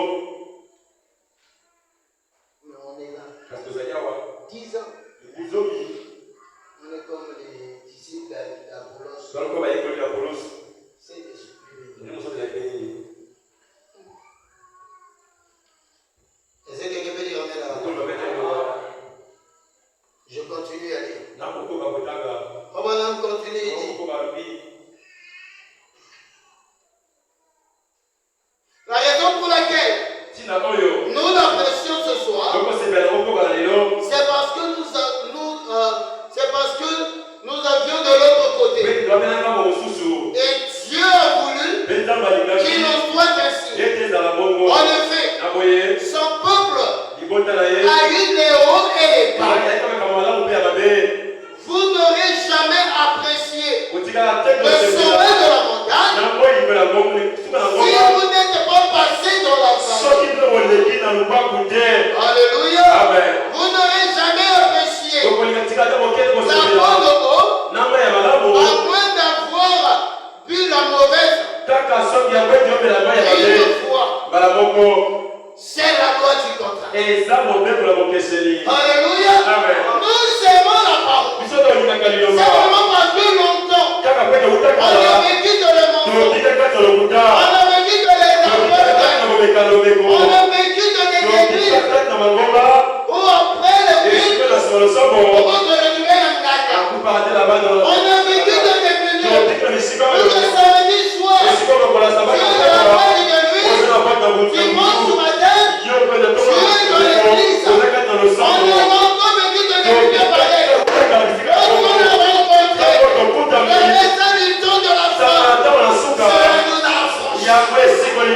Mais on est là. kasi tozali awa 10 ans. libuzomi On est comme les disciples d'Apollos. baloko bayekoli ya polos C'est des supérieurs. molimo mosantu ezali mpe nini Est-ce que quelqu'un peut dire amen là? okoli babeta eloko Je continue à lire. nakokoka kotanga Abraham continue, il dit, nakokoka lobi la raison pour laquelle ntina oyo nous l'apprécions ce soir, tokosepela okoka na lelo c'est parce que nous avions de l'autre côté. mpe tolobelanga mo mosusu Et Dieu a voulu mpe nzambe alingaki qu'il en soit ainsi. ete ezala bongo En effet, na boye son peuple libota na ye a eu les hauts et les bas. ezalaki kaka malamu mpe ya mabe Vous n'aurez jamais apprécié kotikala te le sommet de la montagne na moi libela bongo suka na si bongo vous n'êtes pas passé dans la vallée. soki mpe oleki na lubaku te Alléluia. amen Vous n'aurez jamais apprécié okolinga tika te moke la kosepela bonne eau na moi ya malamu à moins d'avoir bu la mauvaise kaka soki yango eti omela moi ya mabe une fois. mbala moko C'est la loi du contrat. eza mobeko na bokeseli Alléluia. amen Nous aimons la parole. biso tolingaka C'est liloba vraiment parce que longtemps, kaka mpe on teutakala a vécu dans le mensonge. totikaka na lokuta On a vécu dans les totikaka affaires. na komeka lobeko On a vécu dans les églises totikaka na mangomba où après le culte, esiko na nsima losambo on va se retrouver dans le gardien. akupaka te na bana On a vécu dans des milieux totika na bisika où oyo le samedi soir, esiko bakola sabaki Dieu n'a pas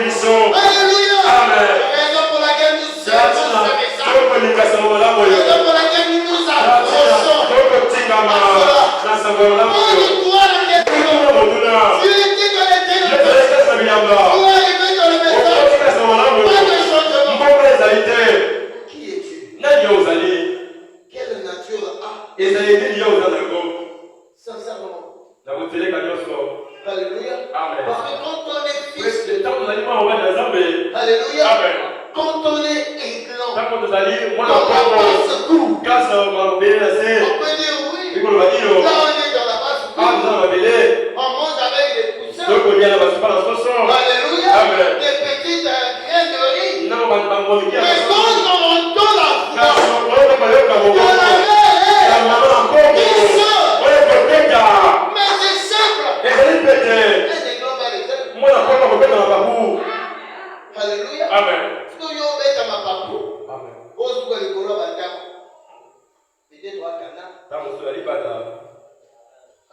Alléluia. Amen. Raison pour laquelle nous servons ce message. Raison pour laquelle nous nous approchons. Pour nous croire dans les ténèbres. Tu étais dans les ténèbres. Tu es arrivé dans le message. Pas de changement. Qui es-tu? Quelle nature a? Sincèrement. Alléluia. Amen. Parce que quand on est fils, Alléluia. quand on est inclin, Tangu tuzali mwana on n'a pas wako ce goût. kasa mabele na On se peut dire oui. iko lobadilo Là on est dans la base anza goût. mabele On mange avec des poussins. doko dia na basupa na soso Alléluia. Amen. Des petites graines de riz. na bango kia Mais quand on entend la kasa voix mwana mayoka de boko la ya mère, mama na kongo il sort. oye kopeta Mais c'est simple. ezali pete Un exemple par exemple. mwana kongo kopeta na babu Alléluia. amen Siku yo beta mapapu. amen Ozuka likolo bandako. Peut-être wa kana. tangu tuzali bata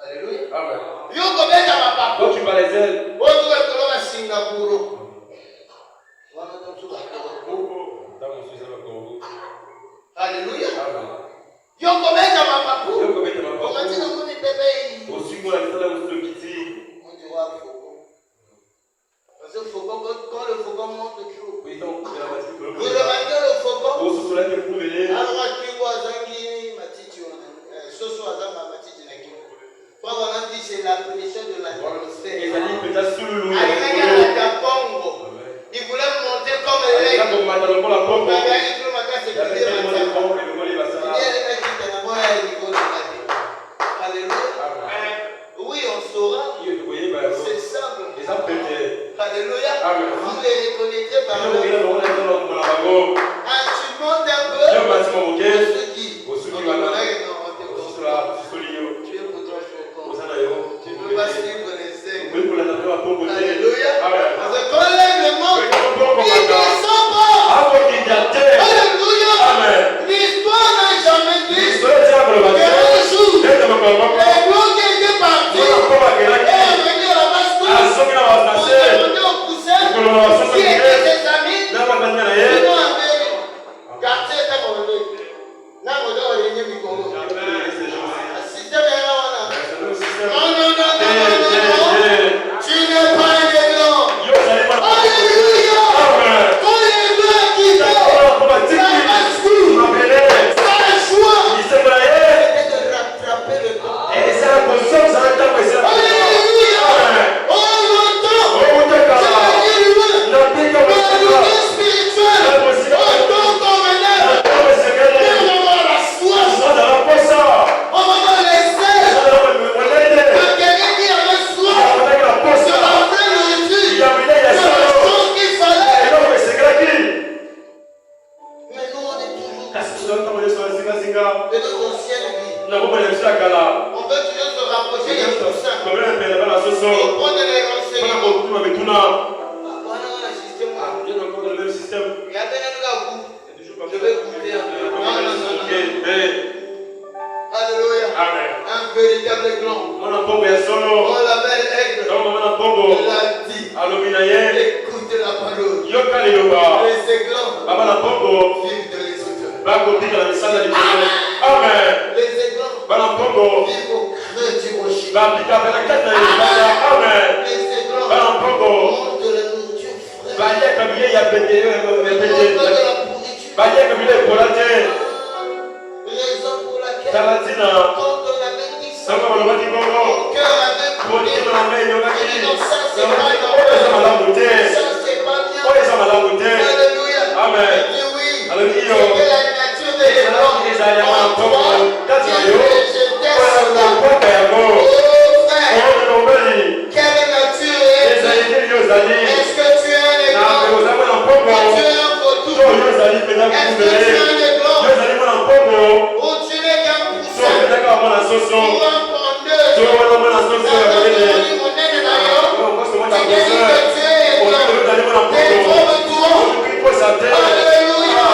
Alléluia. amen Yo ko beta mapapu. donc tu vas les ailes Ozuka likolo ba Singapour. Wana ndo tuka ko. tangu tuzali bakongo Alléluia. amen Yo ko beta mapapu. yo kopeta na Ko babu matina ko ni bebe yi. osumo na misala musokiti On dit wa foko. Parce que foko quand le foko monte trop. kuita okupela matiko Vous remarquez le foko? ososolaki efumele Alors kingo azangi matiti wana. Soso azanga matiti na kingo. Kwa wana dit c'est la pression de l'atmosphère. ezali mpenza sululu ya Alingaki likolo alaka Congo. Il voulait monter comme l'aigle. alinga komata lokola kongo Babaki trop makasi ya kide pete moni mataka. kongo elongoli basala Il est qui na moya likolo kati. Alléluia. Oui, on saura. iyo tokoyeba yango C'est simple. eza pete Alléluia. Amen. Vous les reconnaîtrez par ino le kokila lokona eza lokola bango Ah, tu montes un peu. yo batima moke Ceux qui. osuki On wana connaît, non, on te ososola comprend. ososoli yo Tu es pour toi choquant. oza na yo Tu ne peux pas suivre les aigles. okoki kolanda mpe bakongo te Alléluia. amen Parce que quand l'aigle monte, il ne descend pas. akokija te Alléluia. amen L'histoire n'a jamais dit lisolo tia koloba te qu'un jour, ete mokolo moko les blancs qui étaient partis mona et kongo akelaki revenus à la basse-cour asoki na pour basase demander au cousin koloba basoso qui étaient te ses amis. na batania na Ils ye ont amené quartier était mauvais. N'a pas de réunion du Congo. Système est là, on a. Non, non, non, non, non, non. Tu n'es pas un aiglon. Alléluia. Quand les blancs quittent la basse-cour, ça a le choix. C'était de rattraper le temps. Alléluia. On l'entend. C'est la loin. Dans le monde spirituel, on tombe comme un aigle. On va voir la soif. On va voir les ailes. Quand quelqu'un qui avait soif, se rendait nourriture. C'est la chose qu'il fallait. Mais nous, on est toujours de notre ancienne vie. On veut toujours se rapprocher des poussins. Et prendre les renseignements. Voilà le système. Il y a bien un gars goût. Je vais goûter un peu. Non, non, non, non. Alléluia. Un véritable gland. Mwana kongo ya solo On l'appelle aigle. kama mwana kongo Il a dit. alobi na ye Écoutez la parole. yoka liloba Les aiglons baba na kongo vivent de les auteurs. bakotika na misala likolo amen Les aiglons bana kongo vivent au creux du rocher. bapika mpe na kati na libanda amen Les aiglons bana kongo mangent de la nourriture fraîche. baliaka bilei ya pete Ils mangent pas de la pourriture. baliaka bilei ekola te Raison pour laquelle, tala ntina quand on avait dit ça, soko balobaki kongo mon cœur avait brûlé. motema na ngai enyokaki Non, ça c'est oyo pas eza normal. malamu te Ça c'est pas bien. oyo eza malamu te Alléluia. Amen. Il dit oui. Alléluia. C'était la nature des blancs. ezali ya mwana En kongo toi, kati na qui yo rejetait oyo cela. akokwaka yango Oh frère, oyo mobali quelle nature est-ce? ezali nini ozali Est-ce que tu es un na aiglon? oza mwana kongo Tu es un vautour? oyo ozali mpenza Est-ce que kubele tu es un aiglon? yo ozali mwana kongo Ou tu n'es qu'un so poussin? opetaka mwana soso Ou un pondeuse? so wana mwana soso ya monene oyo koso mwana koso oyo ozali mwana kongo okokosa te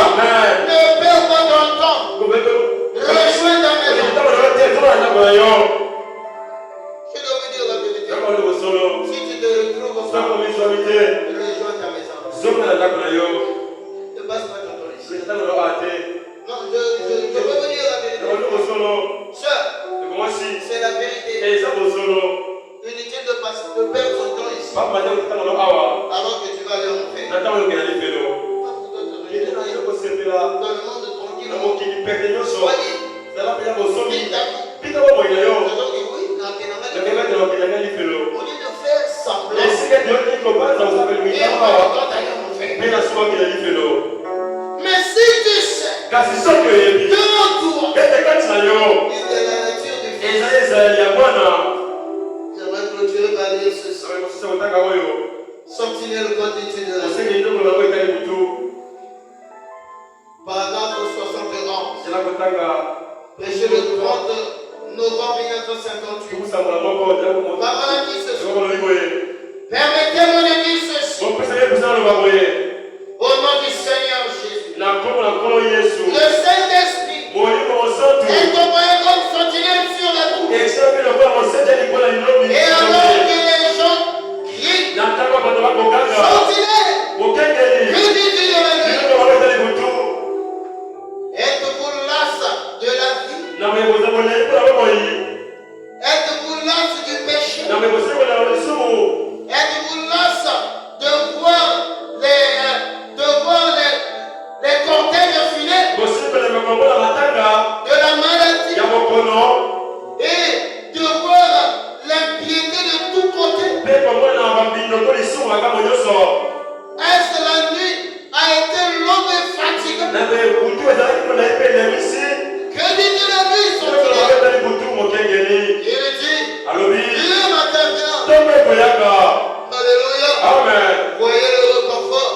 amen na yo soko miswami te Ne passe pas ton temps ici. Non, je veux venir à la vérité. Sœur, c'est la vérité. Inutile de perdre son temps ici. Alors que tu vas aller en enfer. Dans le monde tranquille. Soyez. Au lieu de faire semblant. Et mais si tu sais devant toi, il y a la nature du Fils. J'aimerais clôturer par lire ceci. Sentinelle continue de la vie. Paragraphe 71. Prêché le 30 novembre 1958. Voilà qui se sont. Permettez-moi de dire ceci. Au nom du Seigneur Jésus. Le Saint-Esprit est envoyé comme sentinelle sur la route. Et alors que les gens crient, sentinelle, que dis-tu de la nuit? Êtes-vous lasse de la vie? Êtes-vous lasse du péché? Êtes-vous lasse de voir les cortèges funèbres de la maladie et de voir l'impiété de tous côtés? Est-ce que la nuit a été longue et fatigante? Que dit-il la nuit, sentinelle? Il dit, le matin vient. Alléluia. Amen. Voyez le réconfort.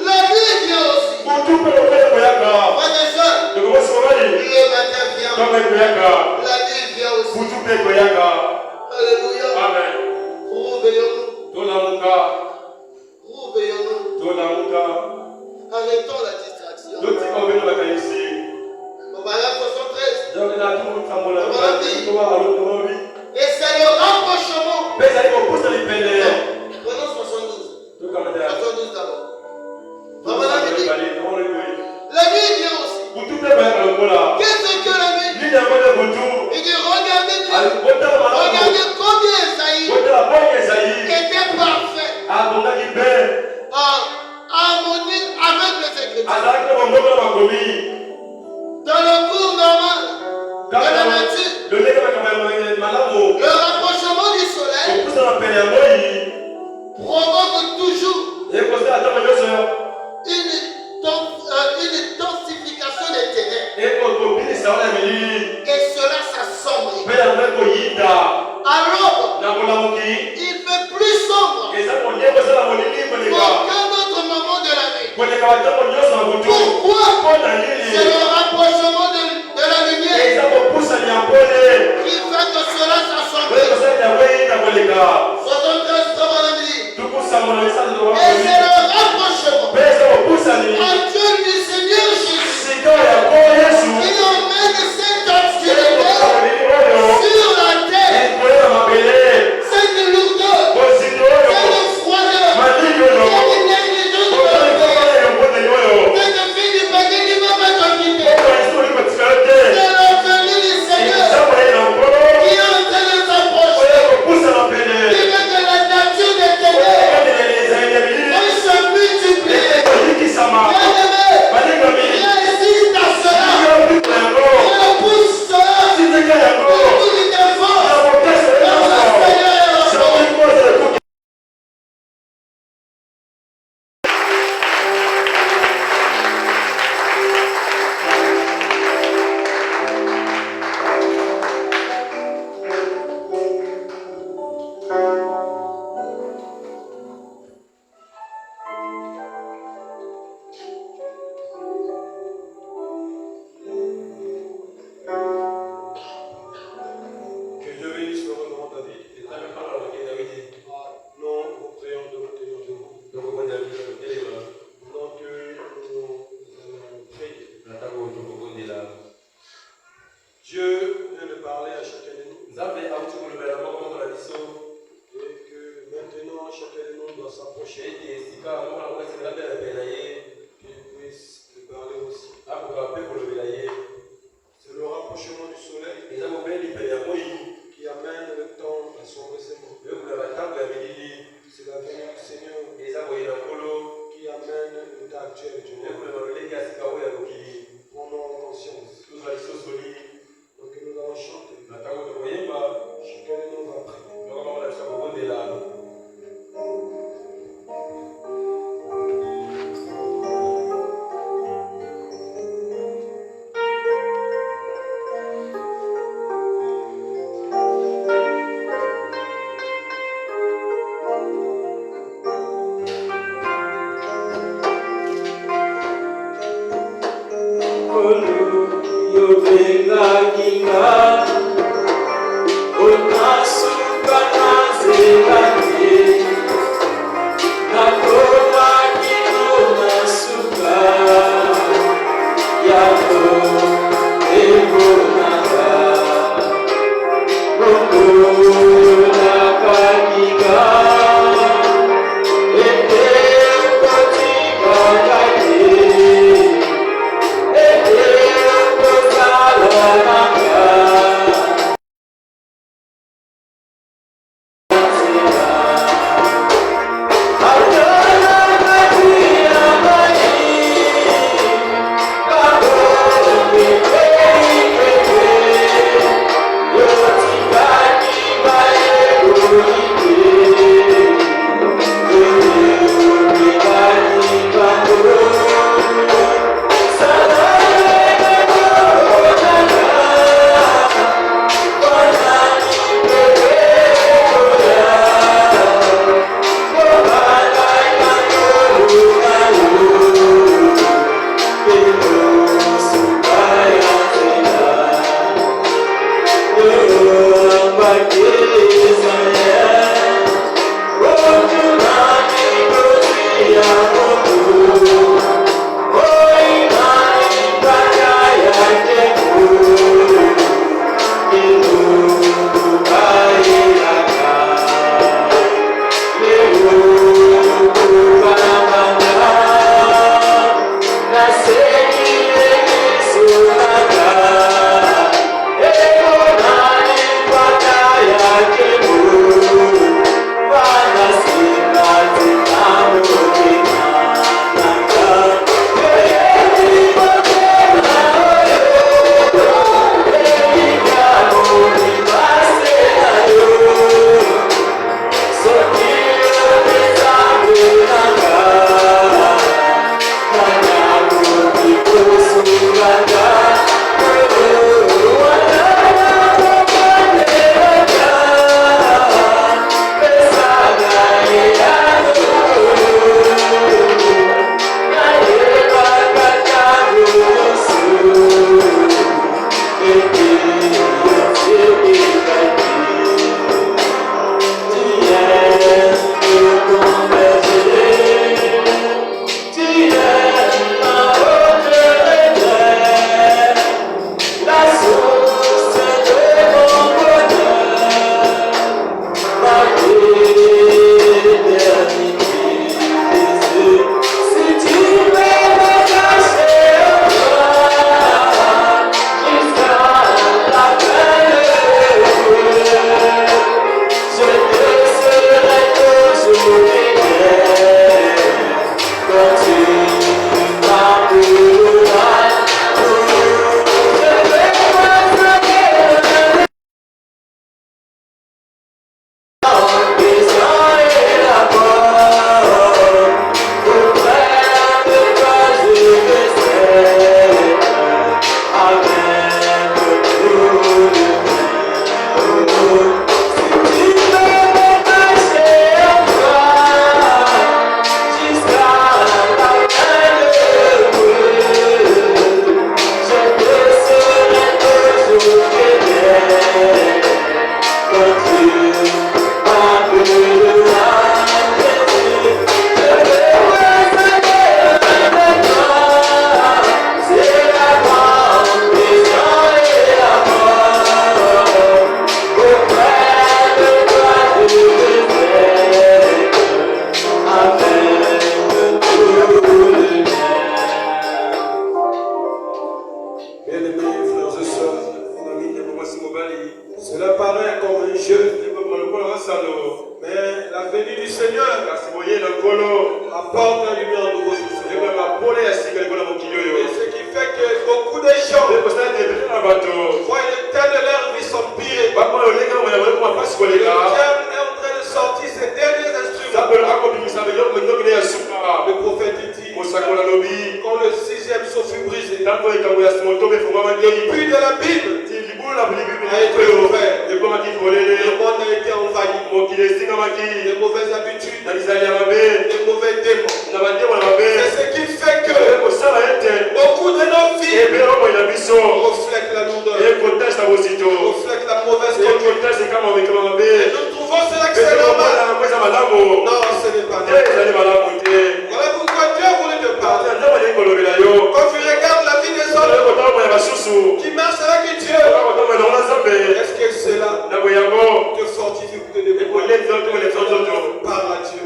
La nuit vient aussi. Frères et sœurs, le matin vient. La nuit vient aussi. Alléluia. Amen. Réveillons-nous. Arrêtons la distraction. Au paragraphe 73. Et c'est le rapprochement. Prenons 72. 72 d'abord. Voilà la nuit. La nuit vient aussi. Qu'est-ce que la nuit? Il dit regardez bien. Regardez combien Esaïe était parfait. Harmonie avec les Écritures. Dans le cours normal de la nature, le rapprochement du soleil provoque toujours une densification des ténèbres. Et cela s'assombrit. À l'aube, il fait plus sombre qu'aucun autre moment de la nuit. Pourquoi? C'est le rapprochement de la lumière qui fait que cela s'assombrit. 73 travaux la nuit. Et c'est le rapprochement actuel du Seigneur Jésus qui emmène cette obscurité sur la terre, cette lourdeur, cette froideur, cette négligence de la terre, cette vie du paquet qui va m'être quittée. C'est la venue du Seigneur qui est en train de s'approcher, qui fait que la nature des ténèbres se multiplie. Résiste à cela. Repousse cela. Tout qui te force. Dans le Seigneur. Que Dieu bénisse le reverend David. Non, nous prions de vous tenir debout. Donc que nous allons prier. Dieu vient de parler à chacun de nous. Et que maintenant chacun de nous doit s'approcher. puisse lui parler aussi. C'est le rapprochement du soleil qui amène le temps d'assombrissement. C'est la venue du Seigneur qui amène l'état actuel du monde. Prenons conscience. Donc nous allons chanter. Chacun de nous va prier. Thank you. apporte la lumière à nouveau sur ce monde. Et ce qui fait que beaucoup de gens voient une telle heure qui s'empirer. Le diable est en train de sortir ses derniers instruments. Le prophète dit quand le 6e saut fut brisé, puis de la Bible a été ouvert. Le monde a été envahi. Les mauvaises habitudes, les mauvais démons. C'est ce qui fait que beaucoup de nos vies reflètent la lourdeur, reflètent la mauvaise conduite. Et nous trouvons cela que c'est normal. Non, ce n'est pas normal. Voilà pourquoi Dieu voulait te parler. Quand tu regardes la vie des hommes qui marchent avec Dieu, est-ce que cela te fortifie pour te débrouiller? Parle à Dieu.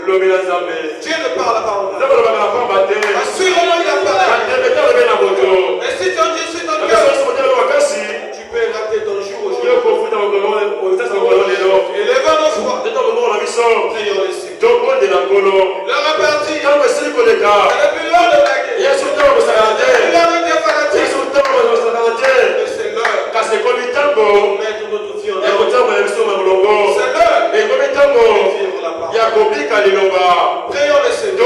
Dieu ne parle pas en âme. Assurément, il a parlé. Et si ton Dieu suit ton cœur, tu peux rater ton jour aujourd'hui. Élevons nos voix. Prions le Seigneur. L'heure est partie. Et depuis l'heure de la guerre. Et depuis l'heure de Dieu fanatique. Et c'est l'heure de mettre notre vie en œuvre. C'est l'heure de vivre la parole. Prions le Seigneur.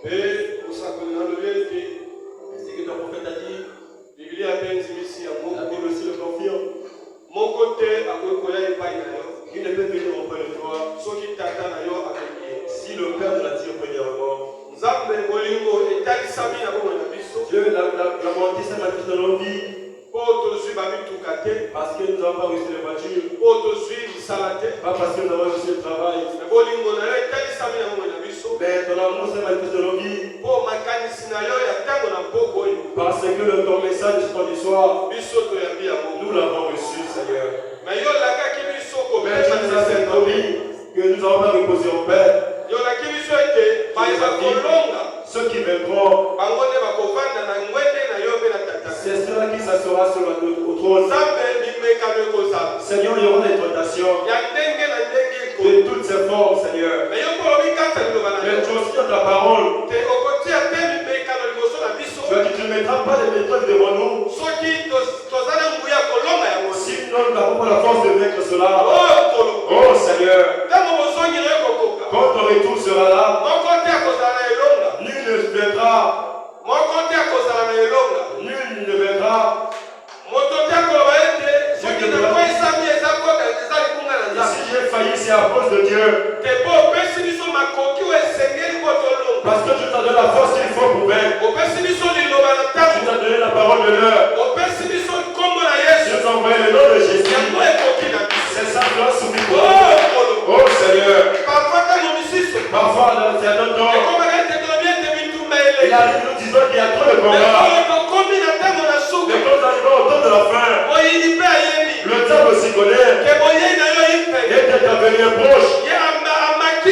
Et pour ça qu'on a le vérité. C'est que ton prophète a dit. Biblia penzi misi ya La Mungu. Bible aussi le confirme. Mon côté akokoya epai na yo. Il ne peut venir auprès de toi Soki tata na yo akoki. si le Père ne l'a dit premièrement. Nzambe bolingo etalisami na bongo na biso. Dieu la volonté s'est manifestée dans nos vies. Po tozwi bamituka te. Parce que nous n'avons pas reçu les voitures. Po tozwi misala te. Pas parce que nous avons reçu le travail. Na bolingo na yo etalisami na bongo na biso. Mais ton amour s'est manifesté dans nos vies. Po makanisi na yo ya ntango na mpoko oyo. Parce que ton message du soir, Biso toyambi yango. nous l'avons reçu, Seigneur. Mais yo lakaki biso Mais tu nous as fait kopesa promis que nous allons pas reposer en paix. yo laki biso ete bayeba kolonga Ceux qui viendront, bango nde bakovanda na ngwende na yo mpe na tata. c'est ceux-là qui s'assurera sur notre trône. Nzambe bimekano ekozala Seigneur, il y aura des tentations ya ndenge na ndenge de ekolo. toutes ces formes, Seigneur. Mais yo kolobi kata liloba na Mais yo tu aussi dans ta parole, te okotia te bimekano liboso na biso tu as dit, tu ne mettras pas des méthodes devant nous. soki toza na nguya ya kolonga yango Sinon, nous n'avons pas la force de vaincre cela. oyo kolo Oh Seigneur, ntango bozongi na yo kokoka quand ton retour sera là, moko te akozala na elonga nul ne viendra, moko te akozala na elonga nul ne viendra. moto te akoloba ete soki nakwesami eza koka eza likunga na Et nzambe si j'ai failli, c'est à cause de Dieu. te po opesi biso makoki oyo esengeli po tolonga Parce que tu t'as donné la force qu'il faut pour vaincre. opesi biso liloba na Tu ntango t'as donné la parole de l'heure. opesi biso nkombo na Tu yesu nous as envoyé le nom de Jésus. yango ekoki na biso C'est ça qui doit souffrir pour nous. oyo kolo Oh Seigneur, parfois ntango misusu parfois dans un autre temps, ekomaka ete tolobi ete bitumba il eleki arrive, nous disons qu'il y a trop de combats. oyo tokomi na ntango na Mais suka quand nous arrivons au temps de la fin, boyini mpe ayebi le temps aussi connaît. ke boyei na yo impeke Et tes avenirs proches, ye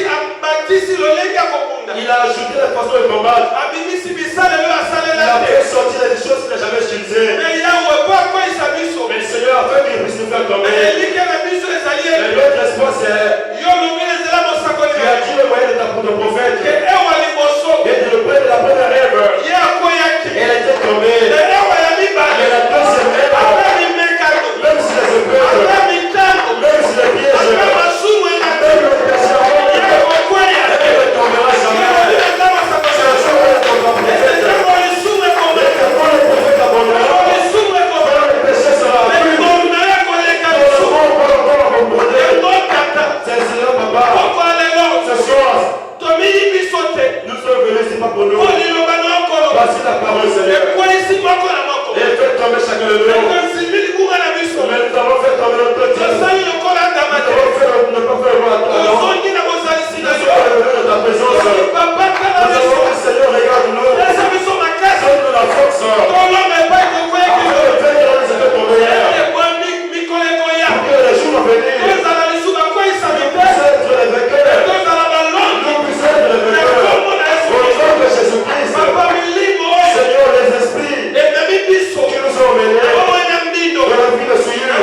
abatisi lolenge ya kokunda il a ajouté la façon de combattre. abimisi bisalelo Il asalela a te fait sortir les choses qu'il n'a jamais utilisées. me yawe po akweyisa biso Mais le Seigneur a fait qu'il puisse nous faire me tomber. elike na biso ezali Et ete l'autre espoir, c'est yo lobi ezela mosakoli tu as dit le moyen de ta pour ton ke prophète. ewa liboso Et de le prendre de la première rêve. ye akweyaki Elle était tombée. me ewa ya Mais mibale la deuxième rêve, ata mimekano même si les épreuves, ata mitango même si les pièges, ata masumu même enate le péché, ye okweya elle ne tombera jamais. eza C'est mosakoli le jour où ton prophète. ezengo lisumu Mais ekomeka quand le prophète abandonnera, lisumu ekomeka quand le péché sera pris, ekona ye koleka ton lisumu amour va encore reposer. ekotata C'est cela, papa. oko lelo Ce soir, tomiyi biso te nous sommes venus ici pas pour nous. po liloba na okolo Voici la parole, Seigneur. ekweyisi moko na moko Et fais tomber chacun de nous. ekonzimbi likunga na biso Mais nous avons fait tomber notre Dieu. tosali lokola ndama Nous te avons fait ne pas faire voir à toi. ozongi na bozalisi na Nous yo sommes revenus dans ta présence. papa tala Nous biso avons dit, Seigneur, regarde-nous. pesa biso makasi Donne-nous la force. tolonga epai Afin kokweyaki de faire que nous étions tombés. ekwa mikolo ekoya Pour que les jours à venir, tozala lisu bakweyisa nous mite puissions être les vainqueurs. tozala balongi Nous puissions être les na vainqueurs. kombo na yesu Au nom de Jésus-Christ. papa milimo oyo Seigneur, les esprits ememi biso qui nous ont menés omwena mbindo dans la vie de Seigneur.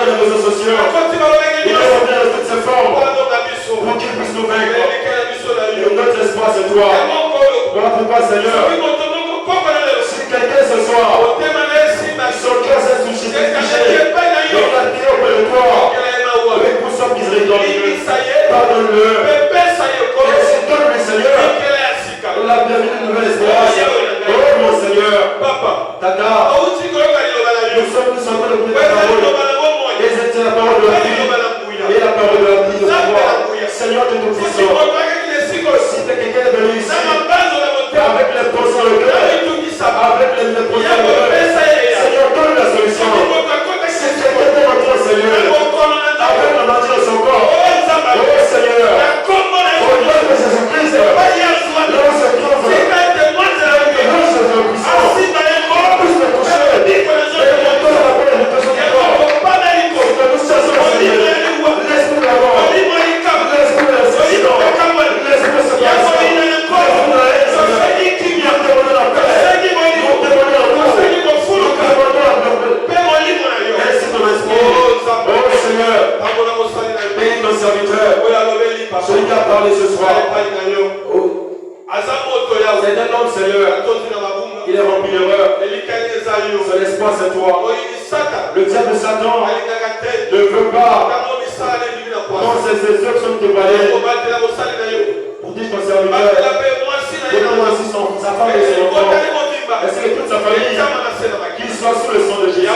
dans les réseaux sociaux. Il est revenu dans toutes ses formes pour qu'il puisse nous vaincre. Et notre espoir, c'est toi. Voilà pourquoi, Seigneur, si quelqu'un ce soir, son cœur s'est touché, et il a crié auprès de toi, avec pour son miséricordieux, pardonne-le. Et si donne-lui, Seigneur, la bienvenue de nouvelle espérance. Oh mon Seigneur, Tata, nous sommes tous en train de prier ta parole. Et c'était la parole de la vie. Et la parole de la vie de foi. Seigneur de tout puissant. Si quelqu'un est venu ici, avec les pensées dans le cœur, avec les pensées dans le cœur, Seigneur, donne la solution. Si quelqu'un est entré, Seigneur, avec le matin dans son corps, oh Seigneur, au nom de Jésus-Christ, là où se trouve, celui qui a parlé ce soir, c'est un homme, Seigneur. Il est rempli d'erreur. Son espoir, c'est toi. Le diable Satan ne veut pas quand ses œuvres sont dévoilées pour dire ton serviteur, donne-moi aussi sa femme et son enfant, ainsi que toute sa famille, qu'il soit sous le sang de Jésus.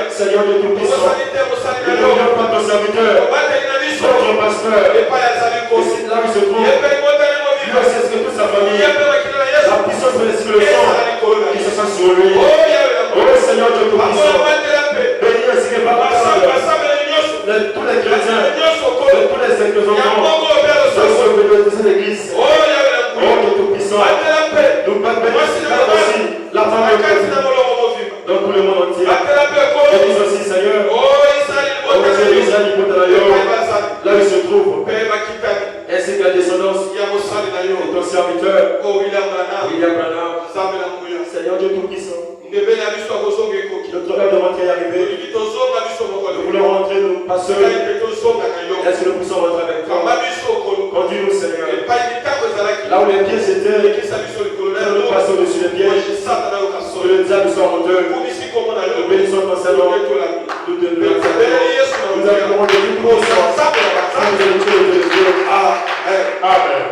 Seigneur de tout puissant, ne regarde pas ton serviteur, notre pasteur, et c'est là où il se trouve. Lui aussi, est-ce que toute sa famille, la puissance de l'esprit le sang, qui se soit sur lui. Oh Seigneur de tout puissant, bénis ainsi que par tous les chrétiens, de tous les sectes enfants, de cette église. Oh de tout puissant, nous bénissons aussi la femme de Dieu dans tout le monde entier. Bénis aussi, Seigneur, là où il se trouve, ainsi que la descendance de ton serviteur, William Branham. Seigneur Dieu Tout-Puissant, notre rêve de rentrer est arrivé. Nous voulons rentrer, nous pas seuls. Est-ce que nous puissions rentrer avec toi? Conduis-nous, Seigneur. Là où les pieds étaient, nous passons au-dessus des pièges. Que le diable soit honteux. Nous bénissons ton Seigneur. Nous te bénissons. Nous avons de tout puissance. Amen. Amen.